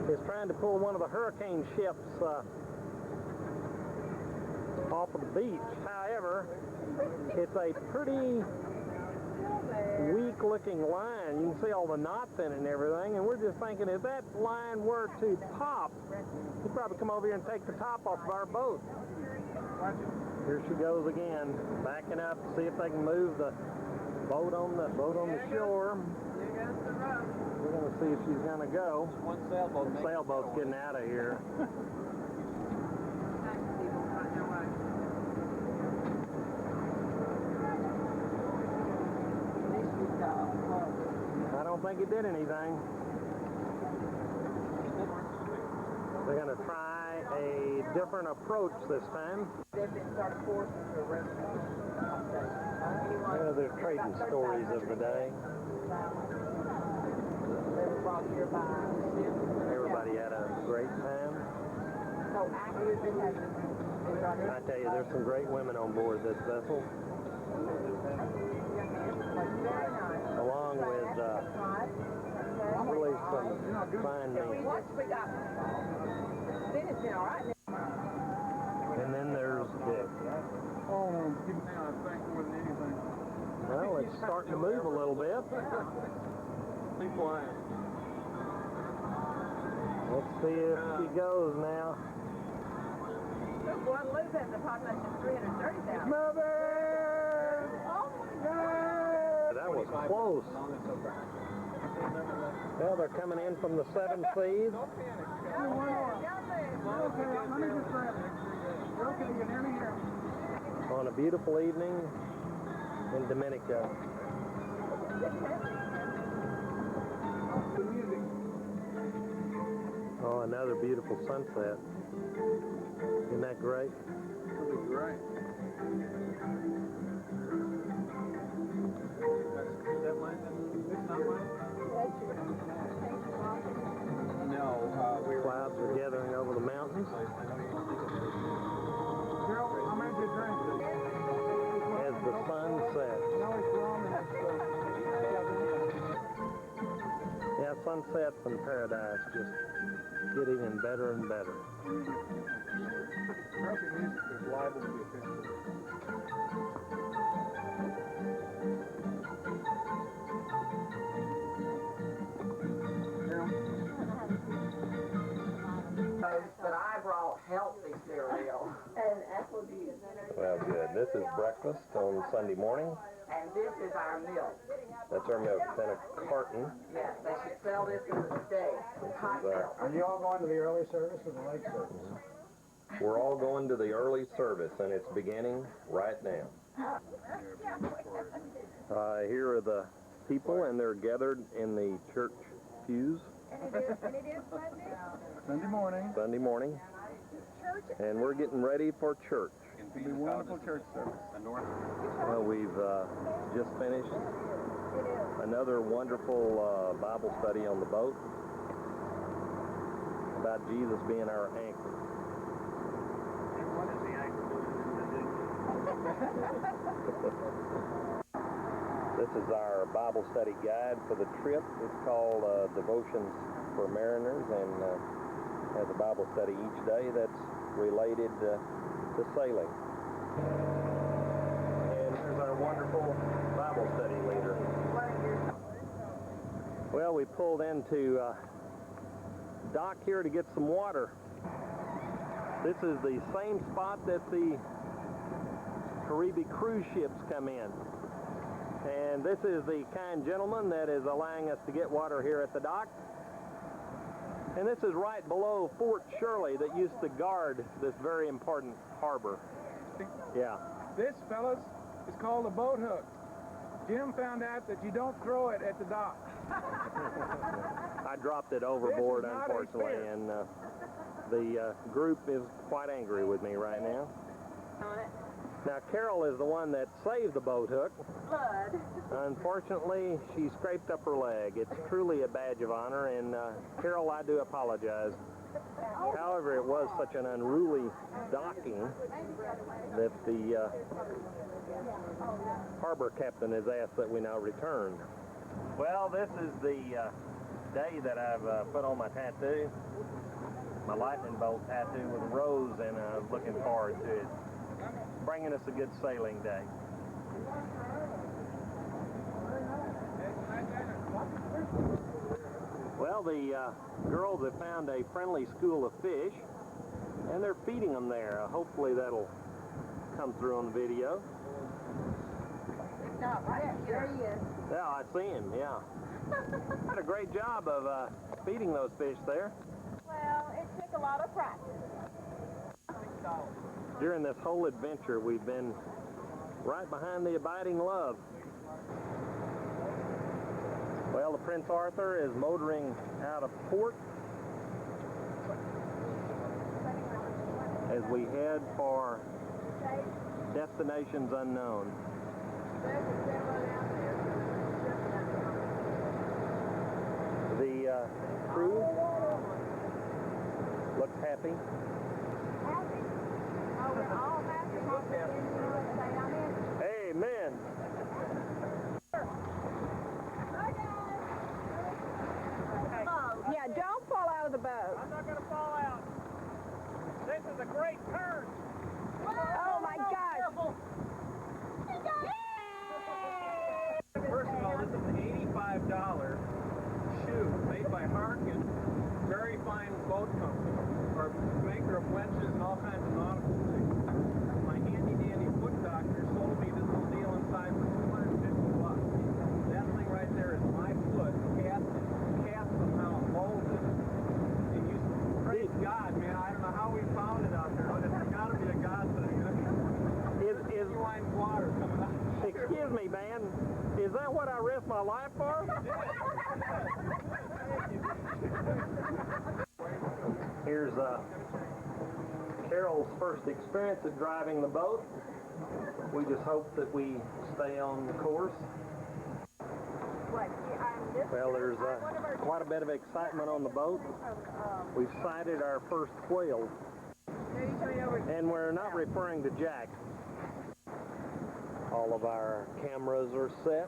S1: is trying to pull one of the hurricane ships off of the beach. However, it's a pretty weak-looking line. You can see all the knots in it and everything, and we're just thinking if that line were to pop, you'd probably come over here and take the top off of our boat. Here she goes again, backing up to see if they can move the boat on the shore. We're going to see if she's going to go.
S2: One sailboat.
S1: The sailboat's getting out of here. I don't think it did anything. They're going to try a different approach this time. They're trading stories of the day. Everybody had a great time. I tell you, there's some great women on board this vessel. Along with really some fine men. And then there's Dick.
S3: Oh, no, keep it down, I think, more than anything.
S1: Well, it's starting to move a little bit.
S2: Be quiet.
S1: Let's see if she goes now.
S4: Guadeloupe has a population of 330,000.
S1: That was close. Well, they're coming in from the 7 seas. On a beautiful evening in Dominica. Oh, another beautiful sunset. Isn't that great?
S3: Really great.
S2: That mine? It's not mine? No,
S1: Clouds are gathering over the mountains.
S3: Carol, how many did you drink?
S1: As the sun sets. Yeah, sunsets in paradise just get even better and better.
S3: Perfect music is liable to be offensive.
S5: But I brought healthy cereal. And apple juice.
S1: Well, good. This is breakfast on Sunday morning.
S5: And this is our milk.
S1: That's our milk. It's in a carton.
S5: Yes, they should sell this as a steak. Hot milk.
S3: Are you all going to the early service or the late service?
S1: We're all going to the early service, and it's beginning right now. Here are the people, and they're gathered in the church pews.
S4: And it is Sunday?
S3: Sunday morning.
S1: Sunday morning. And we're getting ready for church.
S3: It'll be a wonderful church service.
S1: Well, we've just finished another wonderful Bible study on the boat about Jesus being our anchor.
S2: What is the anchor
S1: This is our Bible study guide for the trip. It's called Devotions for Mariners, and has a Bible study each day that's related to sailing. And here's our wonderful Bible study leader. Well, we pulled into dock here to get some water. This is the same spot that the Caribbean cruise ships come in. And this is the kind gentleman that is allowing us to get water here at the dock. And this is right below Fort Shirley that used to guard this very important harbor. Yeah.
S3: This, fellas, is called a boat hook. Jim found out that you don't throw it at the dock.
S1: I dropped it overboard,
S3: This is not
S1: unfortunately,
S3: fair.
S1: and the group is quite angry with me right now. Now, Carol is the one that saved the boat hook.
S4: Blood.
S1: Unfortunately, she scraped up her leg. It's truly a badge of honor, and Carol, I do apologize. However, it was such an unruly docking that the harbor captain has asked that we now return. Well, this is the day that I've put on my tattoo, my lightning bolt tattoo with a rose, and I was looking forward to it. bringing us a good sailing day. Well, the girls have found a friendly school of fish, and they're feeding them there. Hopefully that'll come through on the video.
S4: No, right there he is.
S1: Yeah, I see him, yeah. Did a great job of feeding those fish there.
S4: Well, it took a lot of practice.
S1: During this whole adventure, we've been right behind the Abiding Love. Well, the Prince Arthur is motoring out of port as we head for destinations unknown. The crew looks happy.
S4: Happy. Oh, we're all happy.
S1: Amen.
S4: Yeah, don't fall out of the boat.
S2: I'm not going to fall out. This is a great turn.
S4: Oh my gosh.
S2: First of all, this is an $85 shoe made by Harkin, very fine boat company, or maker of wenches and all kinds of nautical things. My handy-dandy foot doctor sold me this little deal inside for $250. That thing right there is my foot, cast somehow molded. And you, praise God, man, I don't know how we found it out there, but it's got to be a God thing. Is wine water coming out.
S1: Excuse me, man. Is that what I risked my life for? Here's Carol's first experience at driving the boat. We just hope that we stay on the course. Well, there's quite a bit of excitement on the boat. We've sighted our first whale. And we're not referring to Jack. All of our cameras are set.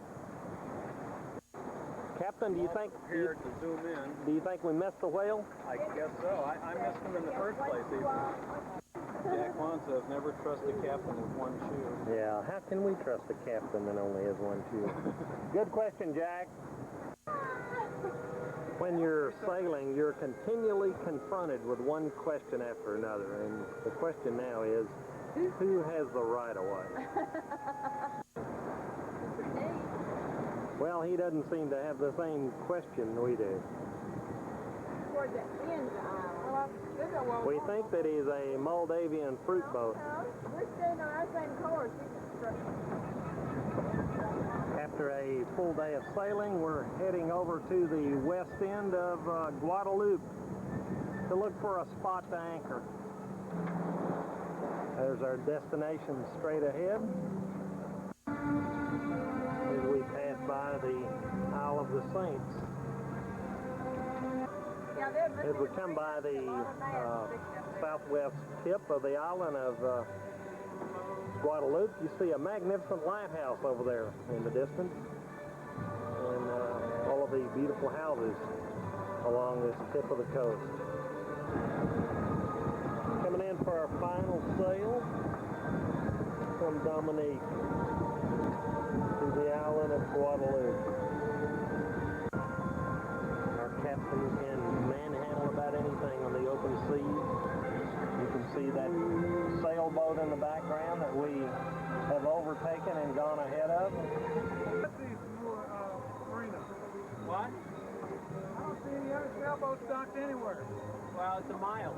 S1: Captain, do you think
S2: Prepared to zoom in.
S1: do you think we missed the whale?
S2: I guess so. I missed him in the first place. Jack Kwanzaa has never trusted a captain with one shoe.
S1: Yeah, how can we trust a captain that only has one shoe? Good question, Jack. When you're sailing, you're continually confronted with one question after another, and the question now is, who has the right of way? Well, he doesn't seem to have the same question we do.
S6: Toward the end of
S1: We think that he's a Moldavian fruit boat.
S6: We're staying on our same course.
S1: After a full day of sailing, we're heading over to the west end of Guadeloupe to look for a spot to anchor. There's our destination straight ahead. As we pass by the Isle of the Saints. As we come by the southwest tip of the island of Guadeloupe, you see a magnificent lighthouse over there in the distance. And all of these beautiful houses along this tip of the coast. Coming in for our final sail from Dominica to the island of Guadeloupe. Our captain can manhandle about anything on the open sea. You can see that sailboat in the background that we have overtaken and gone ahead of.
S2: What?
S5: I don't see any other sailboats docked anywhere.
S2: Well, it's a mile.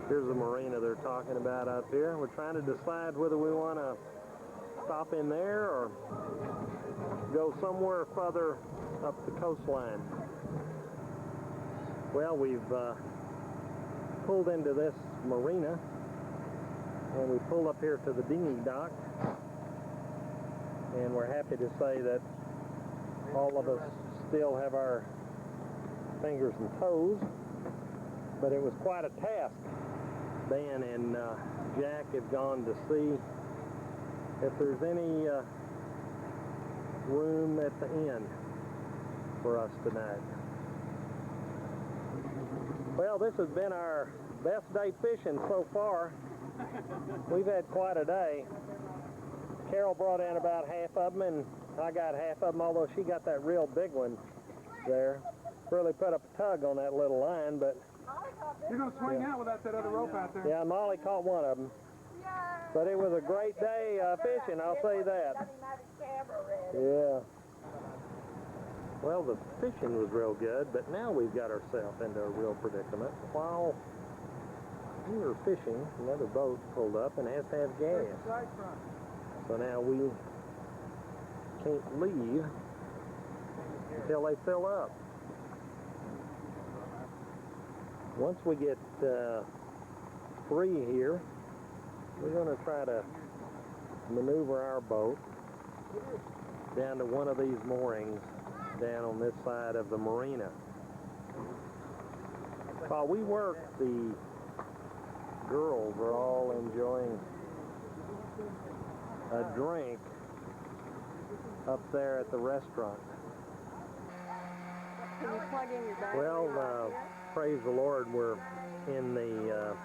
S1: Here's the marina they're talking about up here. We're trying to decide whether we want to stop in there or go somewhere further up the coastline. Well, we've pulled into this marina and we pulled up here to the dinghy dock, and we're happy to say that all of us still have our fingers and toes, but it was quite a task. Dan and Jack have gone to see if there's any room at the inn for us tonight. Well, this has been our best day fishing so far. we've had quite a day. Carol brought in about half of them, and I got half of them, although she got that real big one there. Really put up a tug on that little line, but...
S3: You're going to swing out without that other rope out there.
S1: Yeah, Molly caught one of them. But it was a great day fishing, I'll say that. Yeah. Well, the fishing was real good, but now we've got ourselves into a real predicament. While we were fishing, another boat pulled up and has to have gas. So now we can't leave until they fill up. Once we get free here, we're going to try to maneuver our boat down to one of these moorings down on this side of the marina. While we work, the girls are all enjoying a drink up there at the restaurant.
S6: Can you plug in your battery?
S1: Well, praise the Lord, we're in the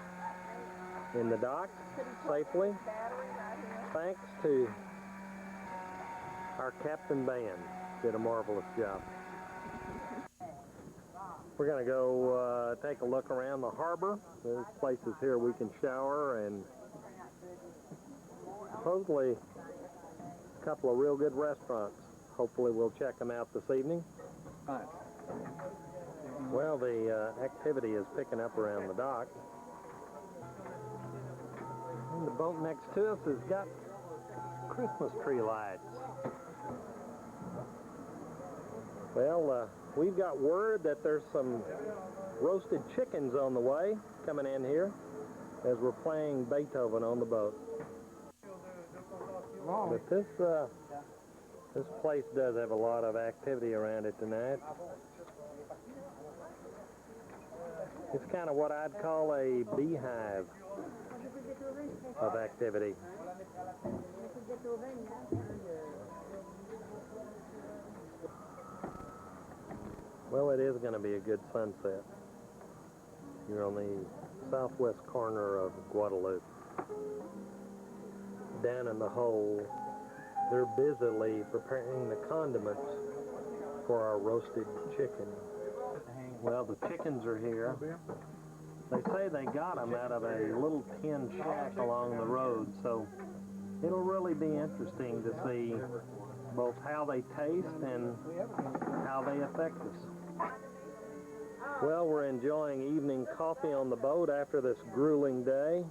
S1: dock safely, thanks to our captain band. Did a marvelous job. We're going to go take a look around the harbor. There's places here we can shower, and supposedly a couple of real good restaurants. Hopefully we'll check them out this evening. Well, the activity is picking up around the dock. And the boat next to us has got Christmas tree lights. Well, we've got word that there's some roasted chickens on the way coming in here as we're playing Beethoven on the boat. But this place does have a lot of activity around it tonight. It's kind of what I'd call a beehive of activity. Well, it is going to be a good sunset. You're on the southwest corner of Guadeloupe. Down in the hole, they're busily preparing the condiments for our roasted chicken. Well, the chickens are here. They say they got them out of a little tin shack along the road, so it'll really be interesting to see both how they taste and how they affect us. Well, we're enjoying evening coffee on the boat after this grueling day,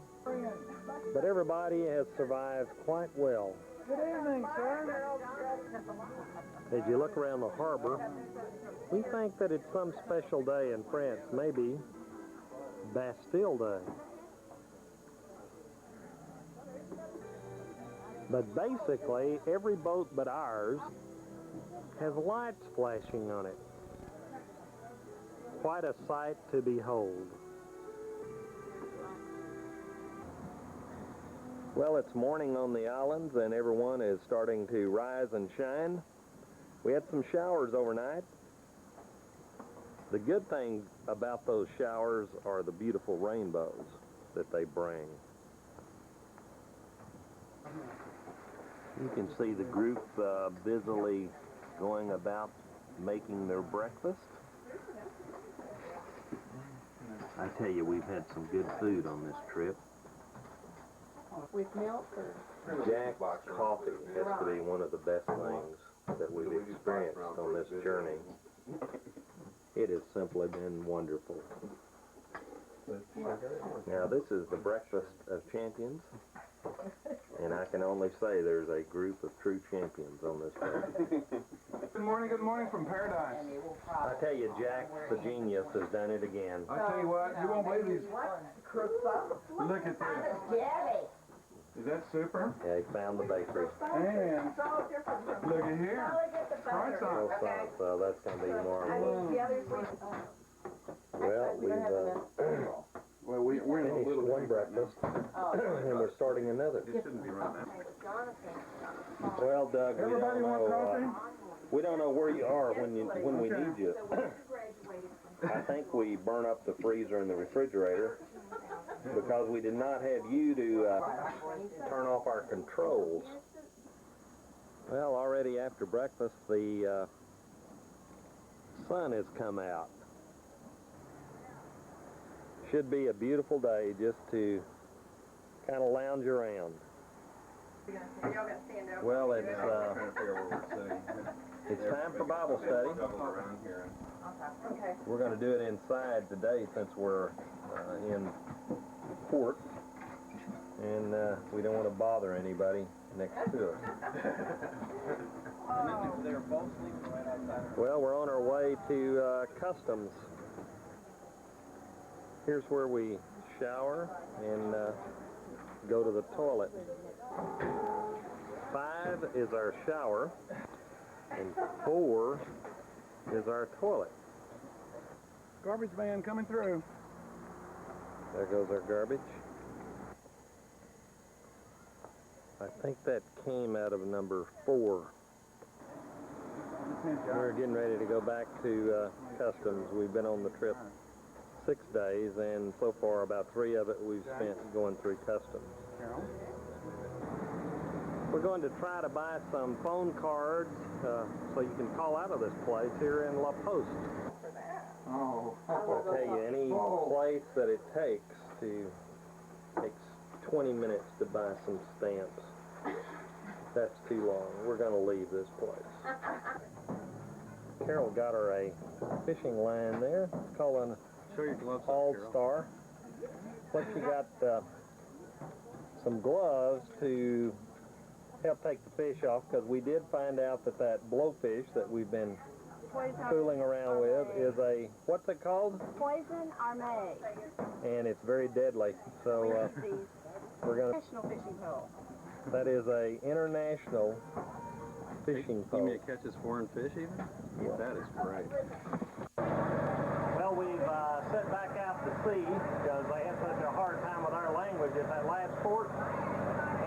S1: but everybody has survived quite well.
S3: Good evening, sir.
S1: As you look around the harbor, we think that it's some special day in France, maybe Bastille Day. But basically, every boat but ours has lights flashing on it. Quite a sight to behold. Well, it's morning on the islands, and everyone is starting to rise and shine. We had some showers overnight. The good thing about those showers are the beautiful rainbows that they bring. You can see the group busily going about making their breakfast. I tell you, we've had some good food on this trip.
S6: With milk or?
S1: Jack's coffee has to be one of the best things that we've experienced on this journey. It has simply been wonderful. Now, this is the breakfast of champions, and I can only say there's a group of true champions on this boat.
S3: Good morning from paradise.
S1: I tell you, Jack, the genius, has done it again.
S3: I tell you what, you won't believe these. Look at this. Is that super?
S1: Yeah, he found the bakery.
S3: And look at here.
S1: Well, so that's going to be marvelous. Well, we've finished one breakfast, and we're starting another.
S2: It shouldn't be running.
S1: Well, Doug,
S3: Everybody want coffee?
S1: we don't know where you are when we need you. I think we burn up the freezer and the refrigerator because we did not have you to turn off our controls. Well, already after breakfast, the sun has come out. Should be a beautiful day just to kind of lounge around.
S6: Are y'all gonna stand up?
S1: Well, it's time for Bible study.
S6: Okay.
S1: We're going to do it inside today since we're in port, and we don't want to bother anybody next to us.
S2: They're both sleeping right outside.
S1: Well, we're on our way to customs. Here's where we shower and go to the toilet. 5 is our shower, and 4 is our toilet.
S3: Garbage van coming through.
S1: There goes our garbage. I think that came out of number 4. We're getting ready to go back to customs. We've been on the trip 6 days, and so far about 3 of it we've spent going through customs.
S3: Carol?
S1: We're going to try to buy some phone cards so you can call out of this place here in La Poste.
S3: Oh.
S1: I'll tell you, any place that it takes 20 minutes to buy some stamps. That's too long. We're going to leave this place. Carol got her a fishing line there. It's called an
S3: Show your gloves up,
S1: All-Star. Plus she got some gloves to help take the fish off, because we did find out that that blowfish that we've been fooling around with is a, what's it called?
S4: Poison armée.
S1: And it's very deadly. So we're going to,
S4: National fishing pole.
S1: that is a international fishing
S2: You mean
S1: pole.
S2: it catches foreign fish even?
S1: Yeah.
S2: That is great.
S1: Well, we've set back out to sea because they had such a hard time with our language at that last port.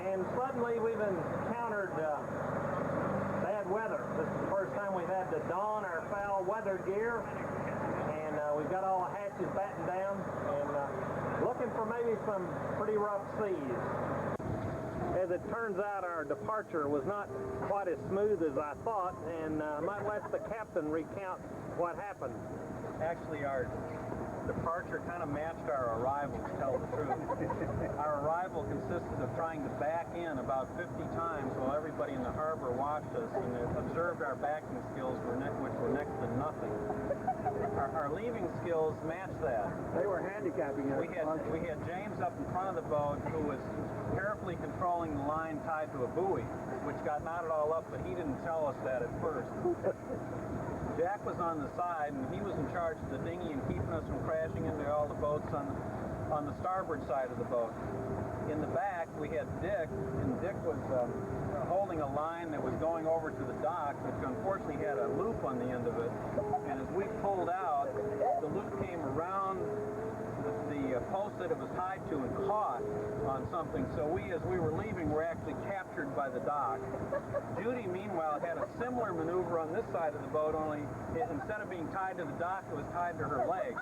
S1: And suddenly we've encountered bad weather. This is the first time we've had to don our foul weather gear. And we've got all the hatches battened down and looking for maybe some pretty rough seas. As it turns out, our departure was not quite as smooth as I thought, and I might let the captain recount what happened.
S2: Actually, our departure kind of matched our arrival, to tell the truth. Our arrival consisted of trying to back in about 50 times while everybody in the harbor watched us and observed our backing skills, which were next to nothing. Our leaving skills matched that.
S3: They were handicapping us.
S2: We had James up in front of the boat who was carefully controlling the line tied to a buoy, which got knotted all up, but he didn't tell us that at first. Jack was on the side, and he was in charge of the dinghy and keeping us from crashing into all the boats on the starboard side of the boat. In the back, we had Dick, and Dick was holding a line that was going over to the dock, which unfortunately had a loop on the end of it. And as we pulled out, the loop came around the post that it was tied to and caught on something. So as we were leaving, were actually captured by the dock. Judy, meanwhile, had a similar maneuver on this side of the boat, only instead of being tied to the dock, it was tied to her leg.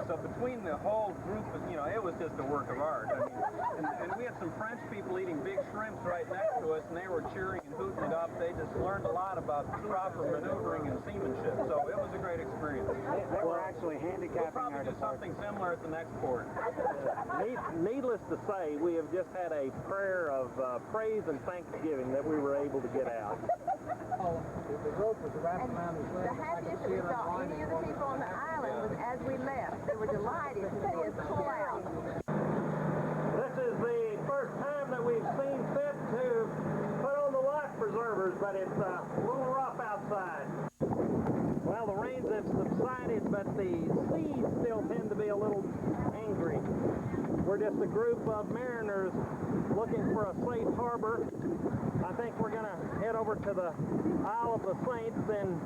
S2: So between the whole group, it was just a work of art. I mean, and we had some French people eating big shrimps right next to us, and they were cheering and hooting it up. They just learned a lot about proper maneuvering and seamanship. So it was a great experience.
S5: They were actually handicapping
S2: We'll probably do something similar at the next port.
S1: Needless to say, we have just had a prayer of praise and thanksgiving that we were able to get out.
S5: The rope was wrapped around his leg.
S4: The happiest that we saw any of the people on the island was as we left. They were delighted to see us pull out.
S1: This is the first time that we've seen fit to put on the life preservers, but it's a little rough outside. Well, the rains have subsided, but the seas still tend to be a little angry. We're just a group of mariners looking for a safe harbor. I think we're going to head over to the Isle of the Saints and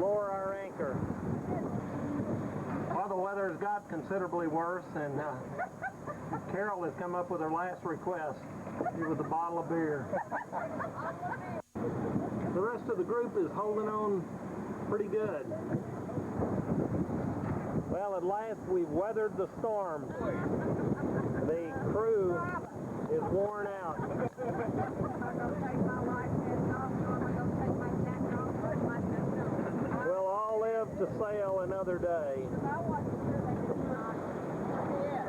S1: lower our anchor. Well, the weather has got considerably worse, and Carol has come up with her last request. It was a bottle of beer. The rest of the group is holding on pretty good. Well, at last we've weathered the storm. The crew is worn out. We'll all live to sail another day.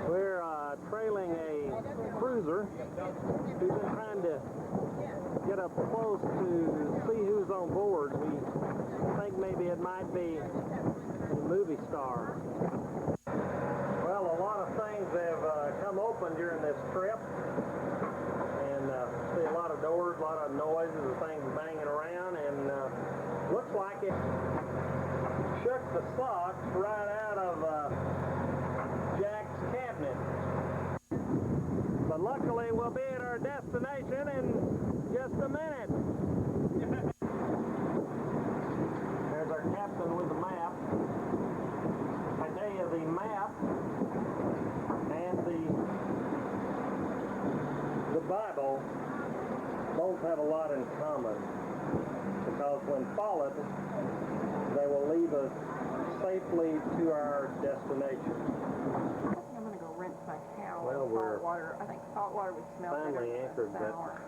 S1: We're trailing a cruiser who's been trying to get up close to see who's on board. We think maybe it might be a movie star. Well, a lot of things have come open during this trip, and see a lot of doors, a lot of noises of things banging around, and looks like it shook the socks right out of Jack's cabinet. But luckily we'll be at our destination in just a minute. There's our captain with the map. I tell you, the map and the Bible both have a lot in common, because when followed, they will lead us safely to our destination.
S4: I'm going to go rinse my towel.
S1: Well, we're
S4: salt water. I think salt water would smell better
S1: finally
S4: than
S1: anchored, but
S4: sour.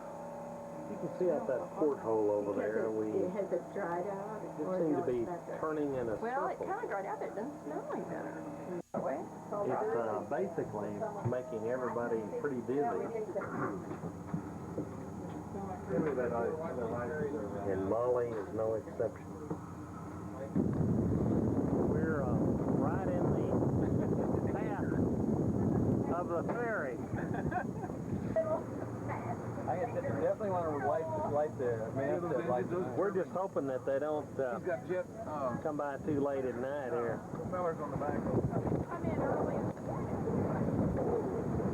S1: you can see out that porthole over there.
S6: Has it dried out?
S1: We seem to be turning in a
S4: Well, it
S1: circle.
S4: kind of dried out, but it doesn't smell any better.
S1: It's basically making everybody pretty dizzy. And Molly is no exception. We're right in the path of the ferry.
S2: I definitely want to light the masthead light.
S1: We're just hoping that they don't come by too late at night here.
S2: Propellers on the back.
S4: Come in early.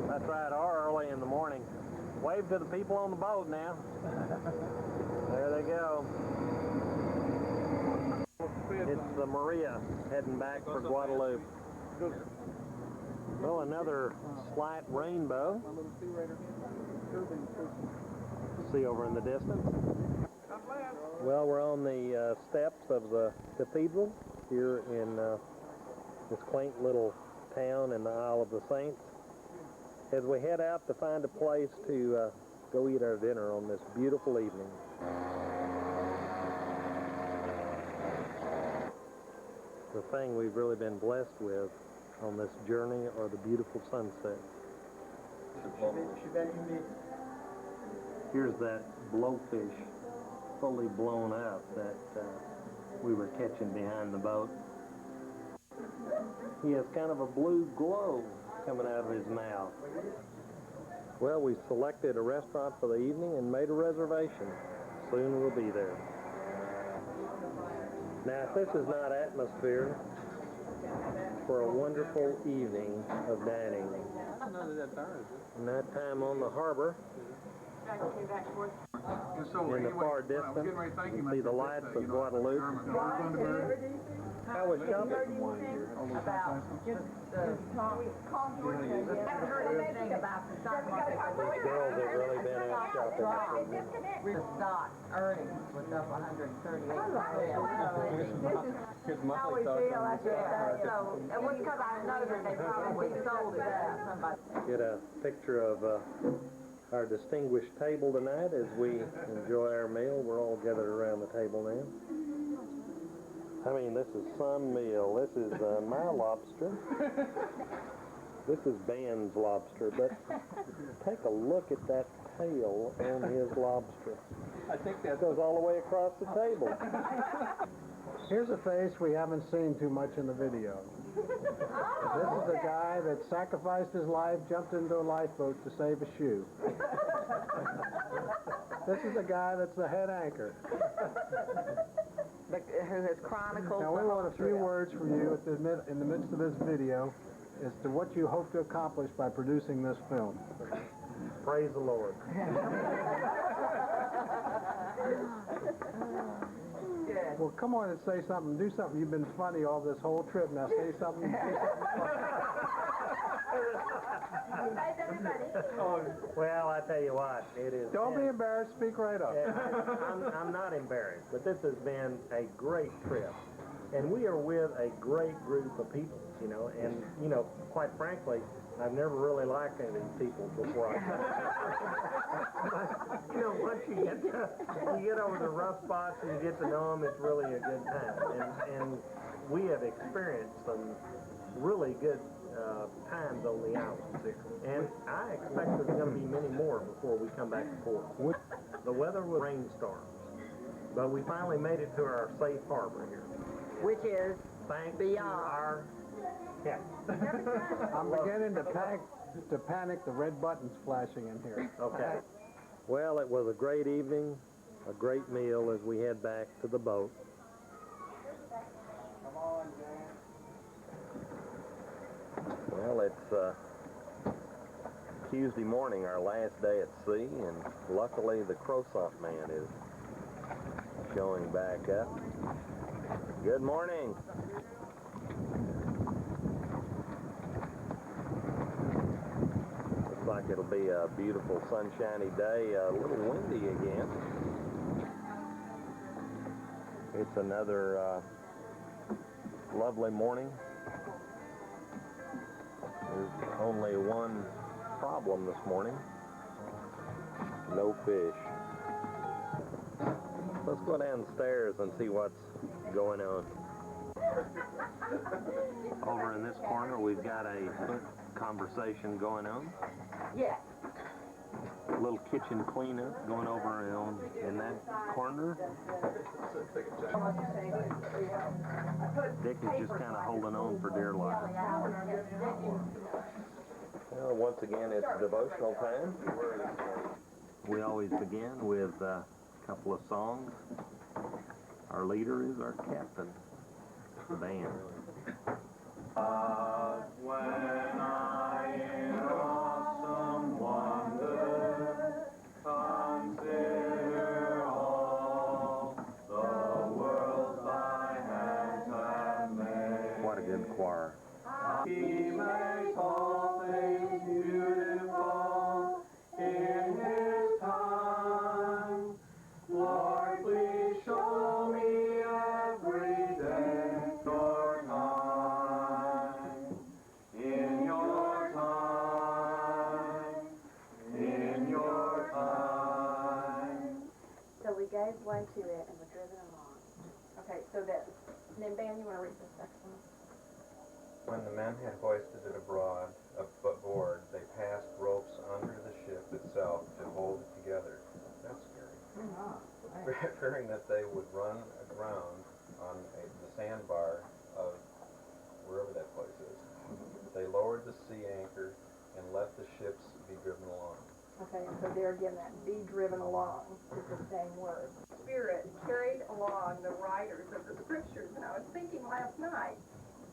S1: That's right, or early in the morning. Wave to the people on the boat now. There they go. It's the Maria heading back for Guadeloupe. Well, another slight rainbow. See over in the distance. Well, we're on the steps of the cathedral here in this quaint little town in the Isle of the Saints, as we head out to find a place to go eat our dinner on this beautiful evening. The thing we've really been blessed with on this journey are the beautiful sunsets. Here's that blowfish fully blown up that we were catching behind the boat. He has kind of a blue glow coming out of his mouth. Well, we selected a restaurant for the evening and made a reservation. Soon we'll be there. Now, if this is not atmosphere for a wonderful evening of dining. Night time on the harbor. In the far distance, you can see the lights of Guadeloupe. How was shopping? These girls have really been out shopping.
S6: The stock earnings was up 138%. How we feel after that. So, it was because I know that they probably sold it out. Somebody.
S1: Get a picture of our distinguished table tonight as we enjoy our meal. We're all gathered around the table now. I mean, this is some meal. This is my lobster. This is Ben's lobster, but take a look at that tail on his lobster.
S2: I think that
S1: Goes all the way across the table.
S8: Here's a face we haven't seen too much in the video. This is a guy that sacrificed his life, jumped into a lifeboat to save a shoe. This is a guy that's the head anchor.
S6: Who has chronicled
S8: Now we want a few words from you in the midst of this video as to what you hope to accomplish by producing this film.
S1: Praise the Lord.
S8: Well, come on and say something. Do something. You've been funny all this whole trip. Now say something.
S1: Well, I tell you what, it is.
S8: Don't be embarrassed. Speak right up.
S1: I'm not embarrassed, but this has been a great trip. And we are with a great group of people, you know, and, you know, quite frankly, I've never really liked any of these people before I but, you know, once you get over the rough spots and you get to know them, it's really a good time. And we have experienced some really good times on the islands here. And I expect there's going to be many more before we come back to port. The weather was rainstorms, but we finally made it to our safe harbor here.
S6: Which is
S1: Thanks
S6: beyond.
S1: to our
S8: I'm beginning to panic. The red button's flashing in here.
S1: Okay. Well, it was a great evening, a great meal as we head back to the boat.
S5: Come on, Dan.
S1: Well, it's Tuesday morning, our last day at sea, and luckily the croissant man is showing back up. Good morning. Looks like it'll be a beautiful sunshiny day, a little windy again. It's another lovely morning. There's only one problem this morning. No fish. Let's go downstairs and see what's going on. Over in this corner, we've got a conversation going on.
S6: Yes.
S1: A little kitchen cleanup going over in that corner. Dick is just kind of holding on for dear life. Well, once again, it's devotional time. We always begin with a couple of songs. Our leader is our captain, the band.
S2: When I in awesome wonder consider all the world thy hands have made.
S1: What a good choir.
S2: He makes all things beautiful in his time. Lord, please show me every day your time. In your time. In your time.
S4: So we gave way to it and we're driven along. Okay, so that, then Ben, you want to read this next one?
S9: When the men had hoisted it aboard, they passed ropes under the ship itself to hold it together. That's scary. Fearing that they would run aground on the sandbar of wherever that place is. They lowered the sea anchor and let the ships be driven along.
S4: Okay, and so there again, that be driven along is the same word. Spirit carried along the writers of the scriptures, and I was thinking last night,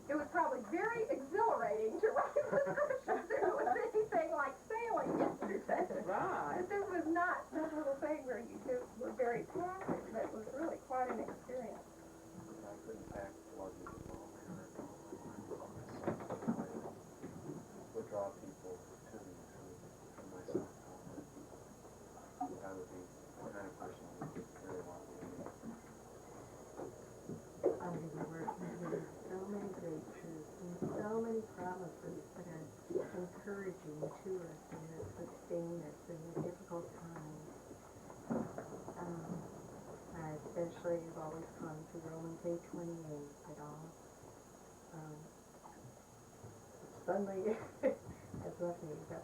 S4: it was probably very exhilarating to write the scriptures if it was anything like sailing yesterday.
S6: Right.
S4: But this was not that little thing where you just were very passive. That was really quite an experience.
S9: I couldn't pack luggage at all. Would draw people to me from myself. I would be the kind of person who would very well.
S10: So many great truths and so many promises that are encouraging to us and that sustain us in the difficult times. I especially have always come to Romans 8:28 that all suddenly has left me, but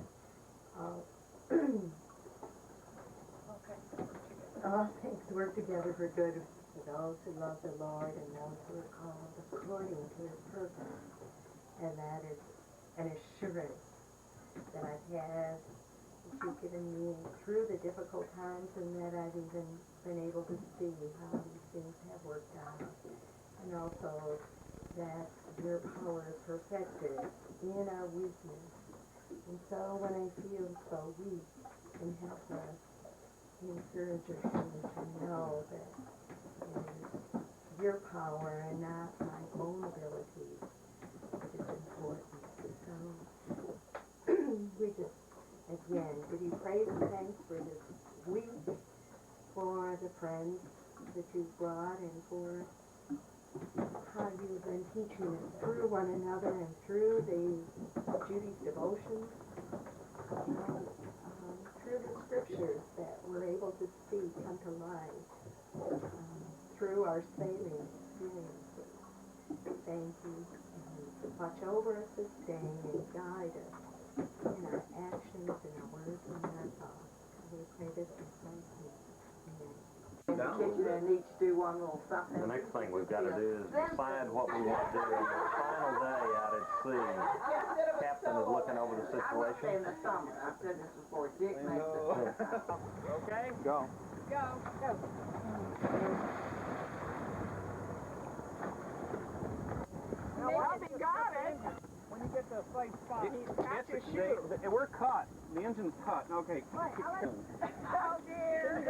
S10: all things work together for good for those who love the Lord and those who are called according to his purpose. And that is an assurance that I've had, that you've given me through the difficult times, and that I've even been able to see how these things have worked out. And also that your power is perfected in our weakness. And so when I feel so weak and helpless, the encourager seems to know that your power and not my own abilities is important. So we just, again, give you praise and thanks for this week, for the friends that you've brought, and for how you've been teaching us through one another and through Judy's devotions, through the scriptures that we're able to see come to life, through our sailing experiences. Thank you. And watch over us this day and guide us in our actions, in our words, and in our thoughts. We pray this in Christ's name. Amen.
S6: In the kitchen and each do one little something.
S1: The next thing we've got to do is decide what we want to do on the final day out at sea. Captain is looking over the
S6: I must say in
S1: situation.
S6: the summer. I've said this before. Dick makes it.
S2: Okay?
S3: Go.
S6: Go.
S5: Now, Bobby got it. When you get to a safe spot, catch your shoe.
S3: We're cut. The engine's cut. Okay.
S6: Oh, dear.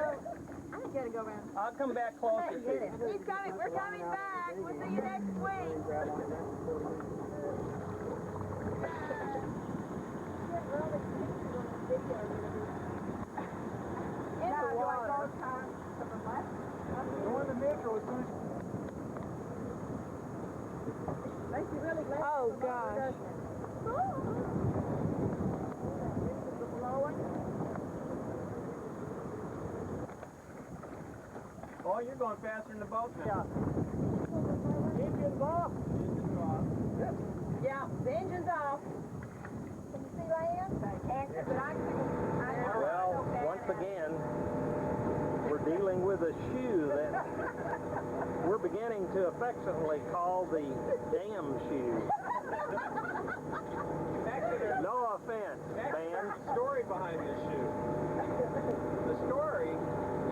S6: I think you gotta go around.
S5: I'll come back closer to you.
S6: He's coming. We're coming back. We'll see you next week.
S5: Go in the metro as soon as
S6: Oh, gosh.
S5: Oh, you're going faster than the boat now. Engine's off.
S6: Yeah, the engine's off. Can you see land? Can't, but I can.
S1: Well, once again, we're dealing with a shoe that we're beginning to affectionately call the damn shoe. No offense, man.
S2: Story behind this shoe. The story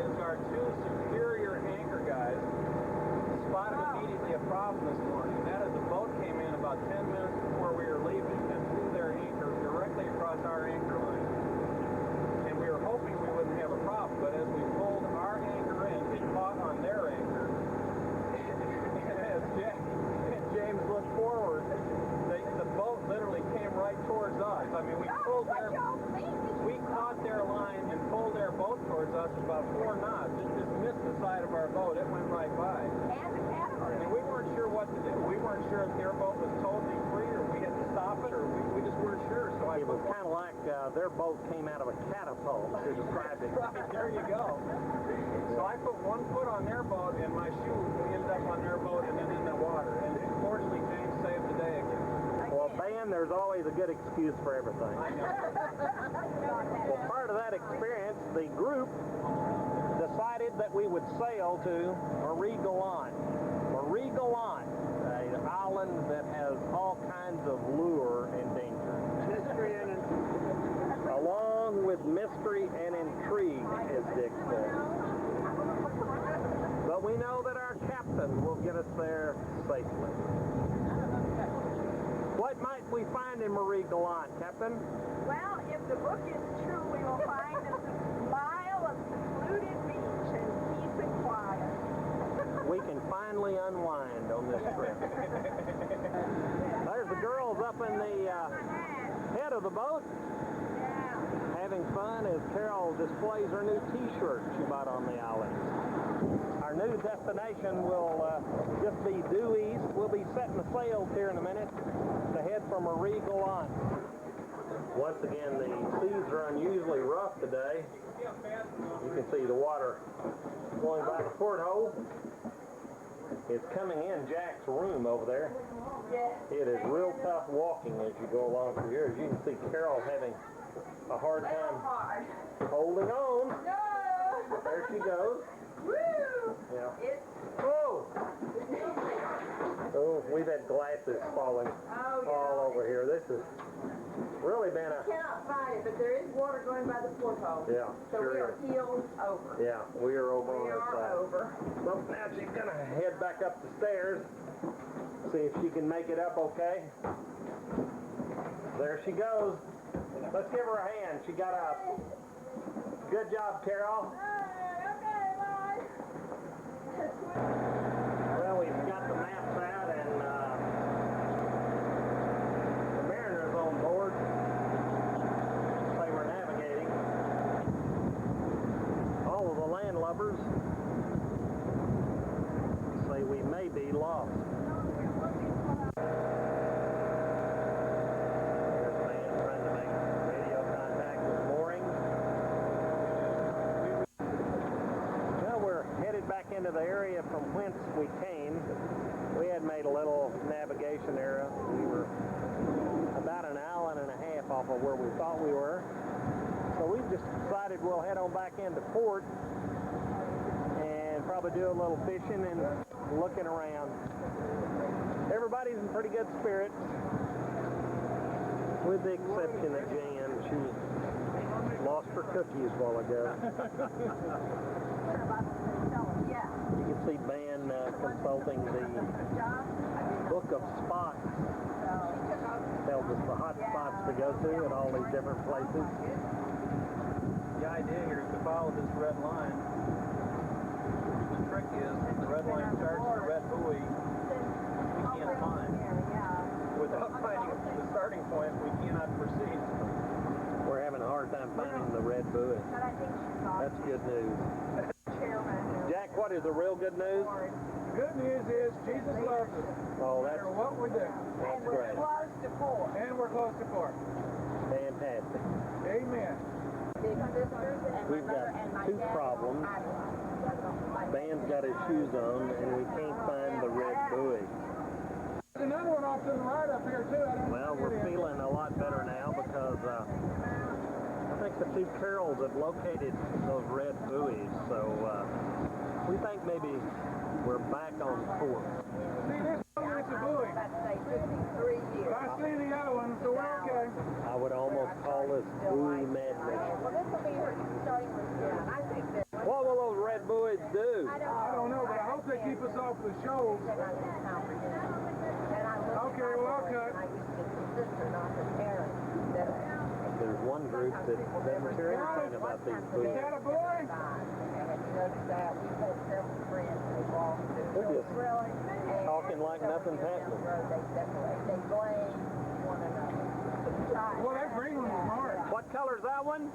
S2: is our two superior anchor guys spotted immediately a problem this morning. And that is the boat came in about 10 minutes before we were leaving and threw their anchor directly across our anchor line. And we were hoping we wouldn't have a problem, but as we pulled our anchor in, it caught on their anchor. And as James looked forward, the boat literally came right towards us. I mean, we caught their line and pulled their boat towards us about 4 knots. It just missed the side of our boat. It went right by. And we weren't sure what to do. We weren't sure if their boat was totally free or we had to stop it or we just weren't sure. So
S1: It was kind of like their boat came out of a catapult to describe it.
S2: Right, there you go. So I put one foot on their boat and my shoe ended up on their boat and then in the water. And fortunately, James saved the day again.
S1: Well, Ben, there's always a good excuse for everything.
S2: I know.
S1: Well, part of that experience, the group decided that we would sail to Marie Gallant. Marie Gallant, an island that has all kinds of lure and danger. Along with mystery and intrigue, as Dick said. But we know that our captain will get us there safely. What might we find in Marie Gallant, Captain?
S4: Well, if the book is true, we will find a mile of secluded beach and peace and quiet.
S1: We can finally unwind on this trip. There's the girls up in the head of the boat, having fun as Carol displays her new t-shirt she bought on the island. Our new destination will just be due east. We'll be setting the sails here in a minute to head for Marie Gallant. Once again, the seas are unusually rough today. You can see the water going by the porthole. It's coming in Jack's room over there. It is real tough walking as you go along through here. As you can see, Carol having a hard time holding on. There she goes. Yeah. Oh! Oh, we've had glasses falling all over here. This has really been a...
S6: Cannot find it, but there is water going by the porthole.
S1: Yeah,
S6: So
S1: sure
S6: we are
S1: is.
S6: heels over.
S1: Yeah, we are over on
S6: We
S1: this
S6: are
S1: side.
S6: over.
S1: So now she's gonna head back up the stairs, see if she can make it up okay. There she goes. Let's give her a hand. She got up. Good job, Carol. Well, we've got the maps out and the mariners on board. They were navigating. All of the landlubbers say we may be lost. into the area from whence we came. We had made a little navigation error. We were about an hour and a half off of where we thought we were. So we just decided we'll head on back into port and probably do a little fishing and looking around. Everybody's in pretty good spirits, with the exception of Jan. She lost her cookies a while ago. You can see Ben consulting the book of spots. Tells us the hot spots to go to at all these different places.
S2: The idea here is to follow this red line. The trick is, the red line starts at the red buoy we can't find. Without finding the starting point, we cannot proceed.
S1: We're having a hard time finding the red buoy. That's good news. Jack, what is the real good news?
S3: Good news is Jesus loves us.
S1: Oh,
S3: No
S1: that's
S3: matter what we do.
S1: that's great.
S3: And we're close to port.
S1: Fantastic.
S3: Amen.
S1: We've got two problems. Ben's got his shoes on, and we can't find the red buoy.
S3: There's another one off to the right up here, too.
S1: Well, we're feeling a lot better now because I think the two Carols have located those red buoys, so we think maybe we're back on course.
S3: See, this one is a buoy. But I see the other one, so we're okay.
S1: I would almost call this buoy madness. What will those red buoys do?
S3: I don't know, but I hope they keep us off the shoals. Okay, well, okay.
S1: There's one group that doesn't care anything about these
S3: Is
S1: buoys.
S3: that a buoy?
S1: They're just talking like nothing's happening.
S3: Well, that green one was marked.
S1: What color's that one?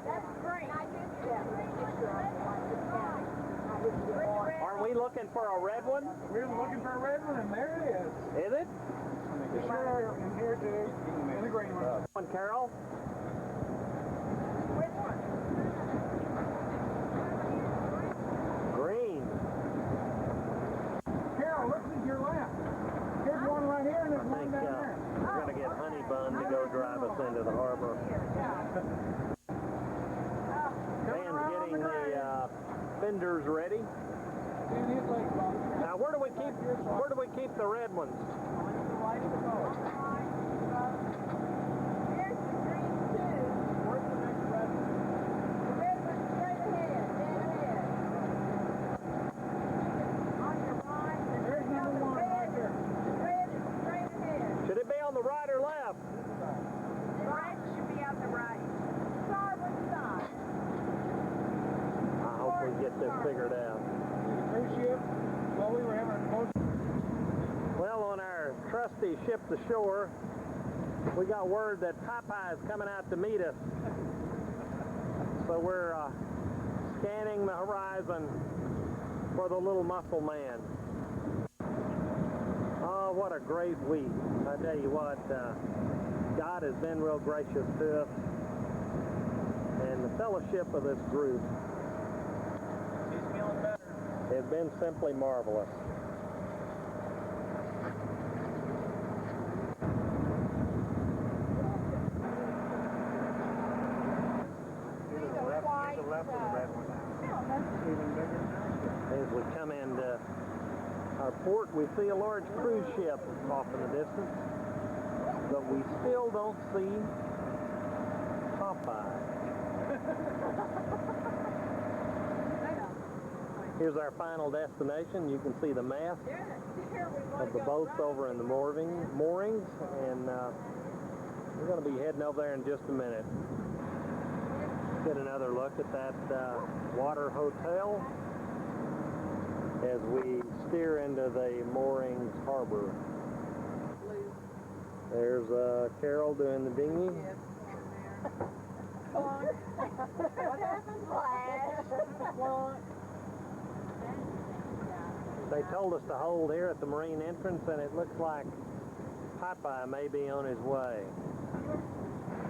S1: Aren't we looking for a red one?
S3: We were looking for a red one, and there it is.
S1: Is it?
S3: Sure, and here too, and the green one.
S1: One, Carol? Green.
S3: Carol, look to your left. There's one right here, and
S1: I
S3: there's one
S1: think
S3: down there.
S1: we're going to get Honey Bun to go drive us into the harbor. Dan's getting the fenders ready. Now, where do we keep the red ones? Should it be on the right or left? I hope we get this figured out. Well, on our trusty ship to shore, we got word that Popeye is coming out to meet us. So we're scanning the horizon for the little muscle man. Oh, what a great week. I tell you what, God has been real gracious to us. And the fellowship of this group has been simply marvelous. As we come into our port, we see a large cruise ship off in the distance, but we still don't see Popeye. Here's our final destination. You can see the mast of the boats over in the moorings, and we're going to be heading over there in just a minute. Get another look at that water hotel as we steer into the Moorings harbor. There's Carol doing the dinghy. They told us to hold here at the marine entrance, and it looks like Popeye may be on his way.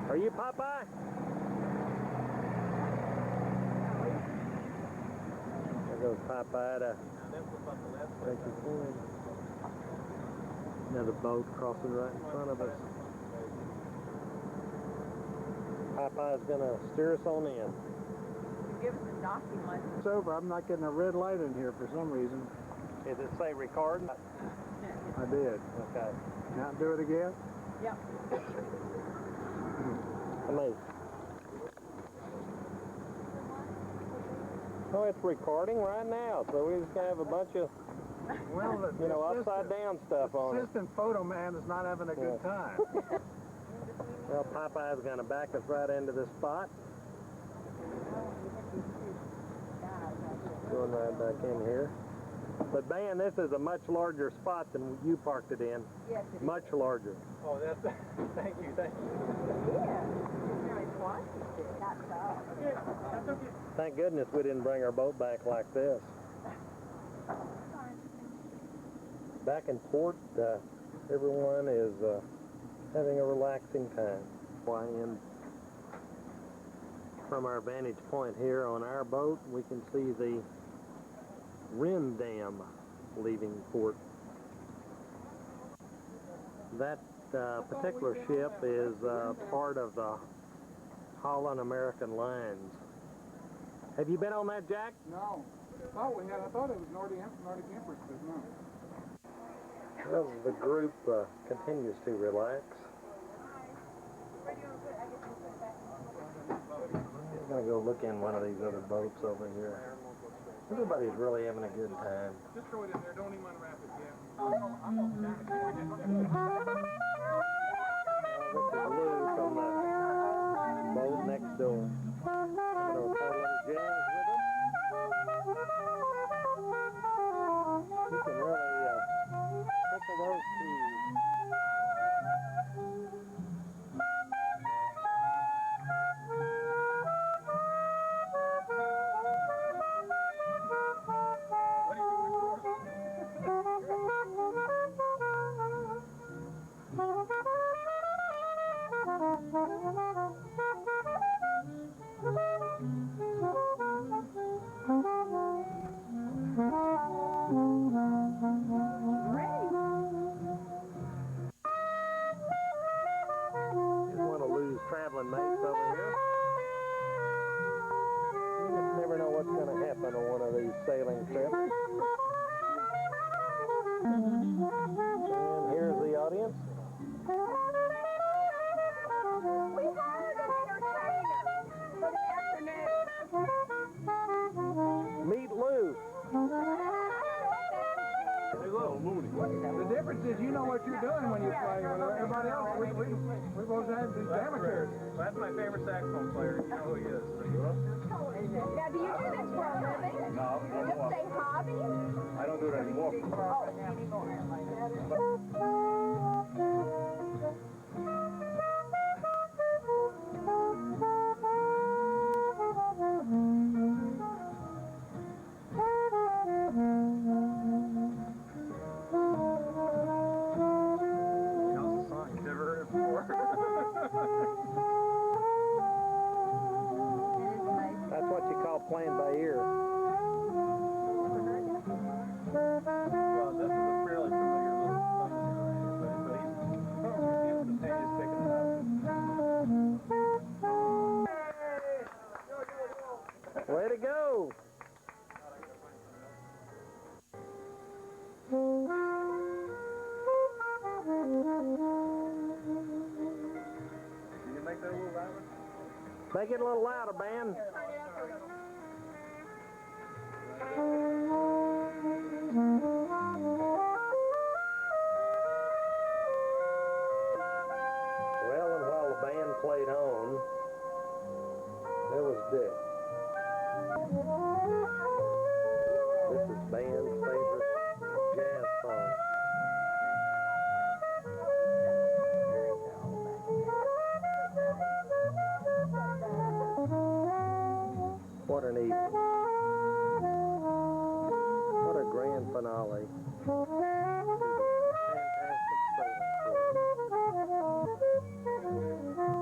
S1: Are you Popeye? There goes Popeye to Thank you, Point. Another boat crossing right in front of us. Popeye's gonna steer us on in.
S6: Give us a docking license.
S8: It's over. I'm not getting a red light in here for some reason.
S1: Does it say recording?
S8: I did.
S1: Okay.
S8: Now do it again.
S6: Yep.
S1: Amazing. Oh, it's recording right now, so we're just gonna have a bunch of,
S8: Well,
S1: you know, upside down stuff on it.
S8: Assistant photo man is not having a good time.
S1: Well, Popeye's gonna back us right into this spot. Going right back in here. But man, this is a much larger spot than you parked it in.
S6: Yes, it is.
S1: Much larger.
S2: Oh, that's, thank you.
S6: Yeah. It's really twice as big. Not so.
S1: Thank goodness we didn't bring our boat back like this. Back in port, everyone is having a relaxing time. And from our vantage point here on our boat, we can see the Rim Dam leaving port. That particular ship is part of the Holland American Lines. Have you been on that, Jack?
S3: No. Oh, we had. I thought it was Nordic Empress, but no.
S1: Well, the group continues to relax. I'm gonna go look in one of these other boats over here. Everybody's really having a good time.
S3: Just throw it in there. Don't even unwrap it yet.
S1: This is Lou from the boat next door. I'm gonna play a little jazz with him. You can really tickle those keys. Traveling mates over here. You just never know what's going to happen on one of these sailing trips. And here's the audience.
S4: We hired an entertainer for the afternoon.
S1: Meet Lou.
S3: The difference is you know what you're doing when you're playing with everybody else. We're supposed to have these amateurs.
S2: That's my favorite saxophone player. You know who he is.
S4: Now, do you do this for a living? No. Just a hobby?
S7: I don't do that anymore.
S4: Oh, anymore.
S1: That's what you call playing by ear.
S2: Well, this is a fairly familiar little song here, but he's instantaneous picking it up.
S1: Way to go.
S2: Can you make that a little louder?
S1: Make it a little louder, band. Well, and while the band played on, there was Dick. This is band's favorite jazz song. What an evening. What a grand finale. Fantastic sailing cruise.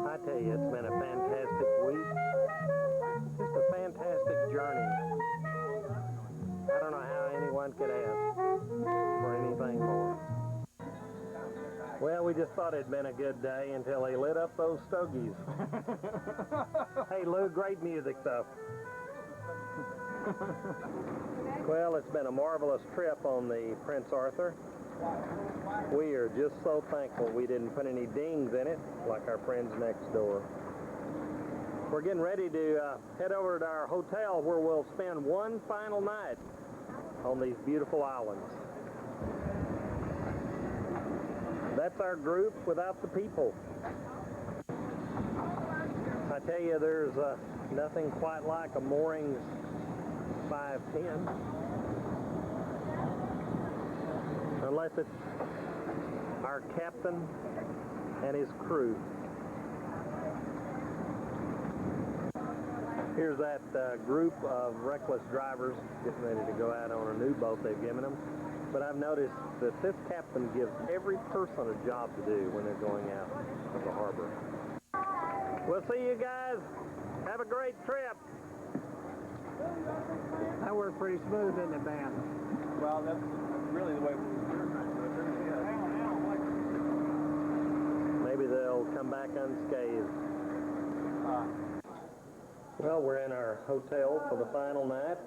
S1: I tell you, it's been a fantastic week. Just a fantastic journey. I don't know how anyone could thought it'd been a good day until he lit up those stogies. Hey, Lou, great music, though. Well, it's been a marvelous trip on the Prince Arthur. We are just so thankful we didn't put any dings in it like our friends next door. We're getting ready to head over to our hotel where we'll spend one final night on these beautiful islands. That's our group without the people. I tell you, there's nothing quite like a Moorings 510. Unless it's our captain and his crew. Here's that group of reckless drivers getting ready to go out on a new boat they've given them. But I've noticed that this captain gives every person a job to do when they're going out of the harbor. We'll see you guys. Have a great trip.
S8: That worked pretty smooth, didn't it, Ben?
S2: Well, that's really the way we were trying to do it.
S1: Maybe they'll come back unscathed. Well, we're in our hotel for the final night.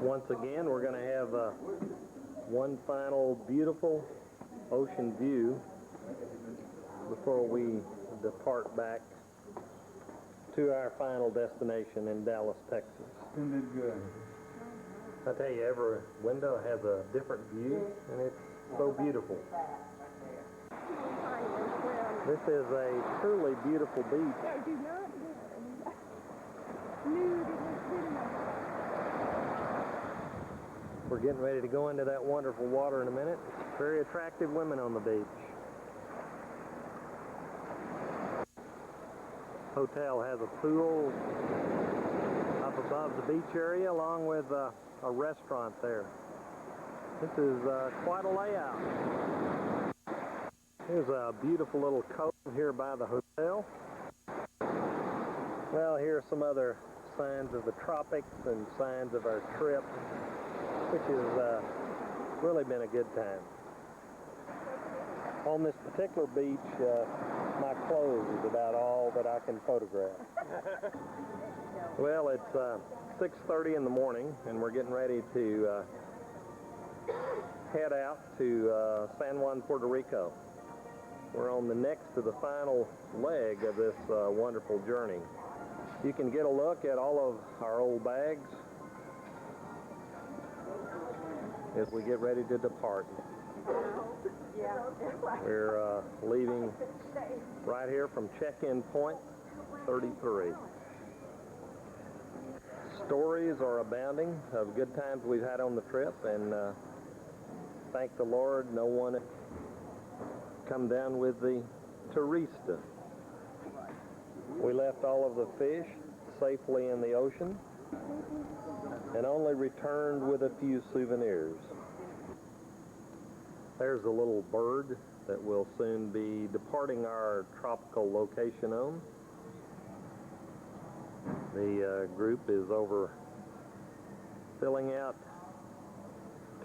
S1: Once again, we're going to have one final beautiful ocean view before we depart back to our final destination in Dallas, Texas.
S3: Isn't it good?
S1: I tell you, every window has a different view, and it's so beautiful. This is a truly beautiful beach. We're getting ready to go into that wonderful water in a minute. Very attractive women on the beach. Hotel has a pool up above the beach area along with a restaurant there. This is quite a layout. Here's a beautiful little cove here by the hotel. Well, here's some other signs of the tropics and signs of our trip, which has really been a good time. On this particular beach, my clothes is about all that I can photograph. Well, it's 6:30 in the morning, and we're getting ready to head out to San Juan, Puerto Rico. We're on the next to the final leg of this wonderful journey. You can get a look at all of our old bags as we get ready to depart. We're leaving right here from check-in point 33. Stories are abounding of good times we've had on the trip, and thank the Lord no one come down with the turista. We left all of the fish safely in the ocean and only returned with a few souvenirs. There's a little bird that will soon be departing our tropical location on. The group is over filling out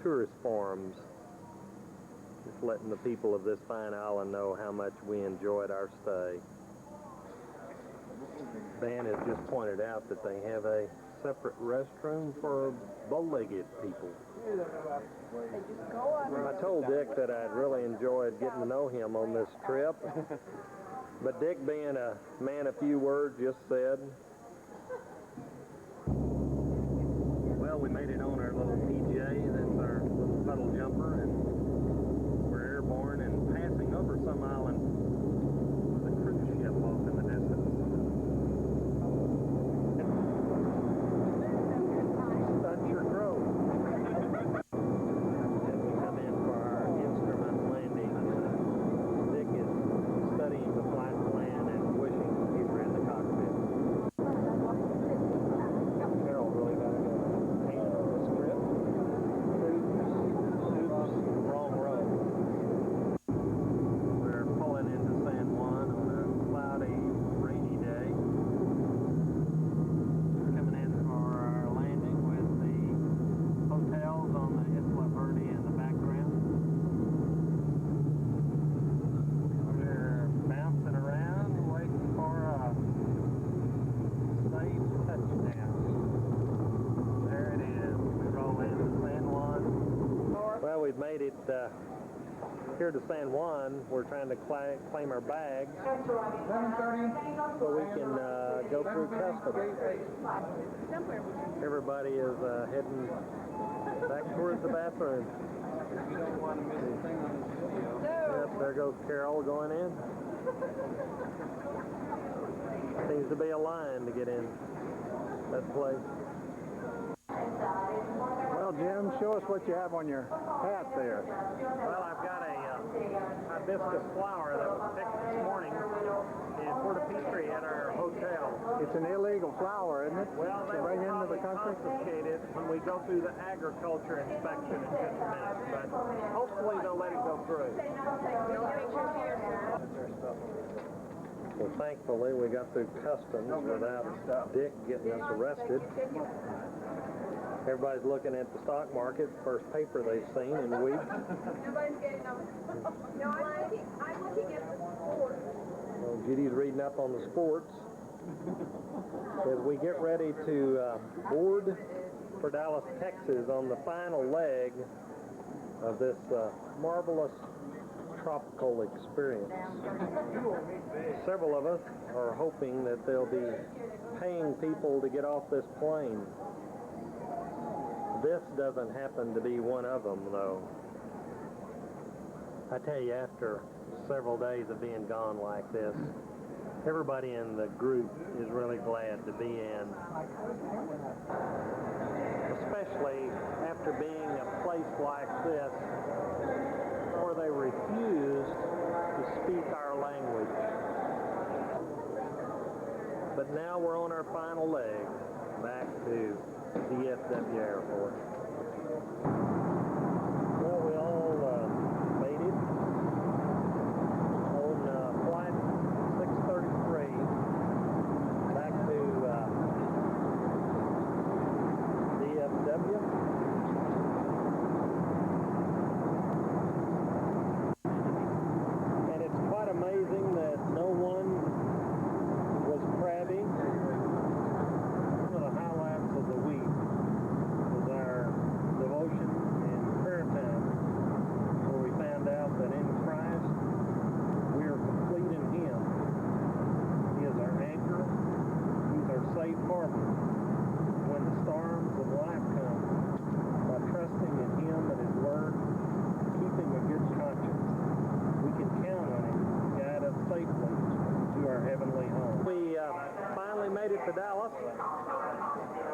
S1: tourist forms, just letting the people of this fine island know how much we enjoyed our stay. Dan has just pointed out that they have a separate restroom for bow-legged people. I told Dick that I'd really enjoyed getting to know him on this trip, but Dick, being a man of few words, just said, well, we made it on our little PJ, that's our little puddle jumper, and we're airborne and passing over some island with a cruise ship off in the distance. Stuncher Grove. As we come in for our instrument landing, Dick is studying the flight plan and wishing he were in the cockpit. Carol really got a good hand on this trip. here to San Juan, we're trying to claim our bags so we can go through customs. Everybody is heading back towards the bathroom.
S2: You don't want to miss a thing on this video.
S1: Yep, there goes Carol going in. Seems to be a line to get in that place.
S8: Well, Jim, show us what you have on your hat there.
S1: Well, I've got a hibiscus flower that was picked this morning in Port of Peachtree at our hotel.
S8: It's an illegal flower, isn't it?
S1: Well, they
S8: to bring into the country?
S1: confiscate it when we go through the agriculture inspection in just a minute, but hopefully they'll let it go through. Well, thankfully, we got through customs without Dick getting us arrested. Everybody's looking at the stock market, first paper they've seen in weeks.
S4: Nobody's getting them. No, I'm looking at the sports.
S1: Well, Judy's reading up on the sports. As we get ready to board for Dallas, Texas on the final leg of this marvelous tropical experience. Several of us are hoping that they'll be paying people to get off this plane. This doesn't happen to be one of them, though. I tell you, after several days of being gone like this, everybody in the group is really glad to be in. Especially after being a place like this where they refused to speak our language. But now we're on our final leg back to DFW Airport. Well, we all made it on flight 633 back to DFW. And it's quite amazing that no one was crabby. One of the highlights of the week was our devotion and prayer time, where we found out that in Christ we are complete in Him. He is our anchor. He's our safe harbor. When the storms of life come, by trusting in Him and His Word, keeping a good conscience, we can count on Him to guide us safely to our heavenly home. We finally made it to Dallas.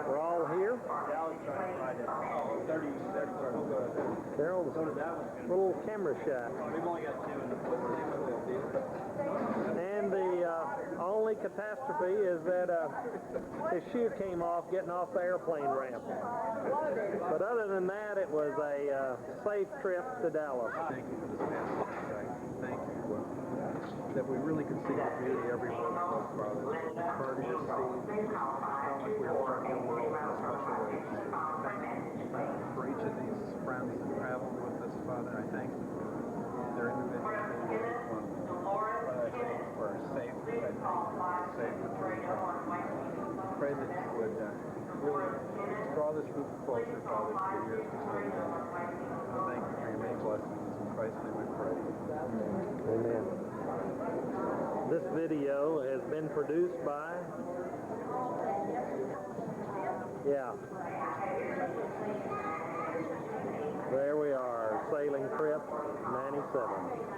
S1: We're all here. Carol's little camera shot.
S2: We've only got two in the
S1: And the only catastrophe is that his shoe came off getting off the airplane ramp. But other than that, it was a safe trip to Dallas.
S2: Thank you for this fantastic site. Thank you. That we really could see the beauty everywhere we look, Father. Courteous see. Felt like we were part of your world in a special way. Thank you for each of these friends that traveled with us, Father. I thank you for their individuality. Father, I thank you for our safe return. Pray that you would really draw this group closer, Father, to the years we spend together. Thank you for your many blessings. In Christ's name we pray.
S1: Amen. This video has been produced by, there we are, Sailing Trip 97.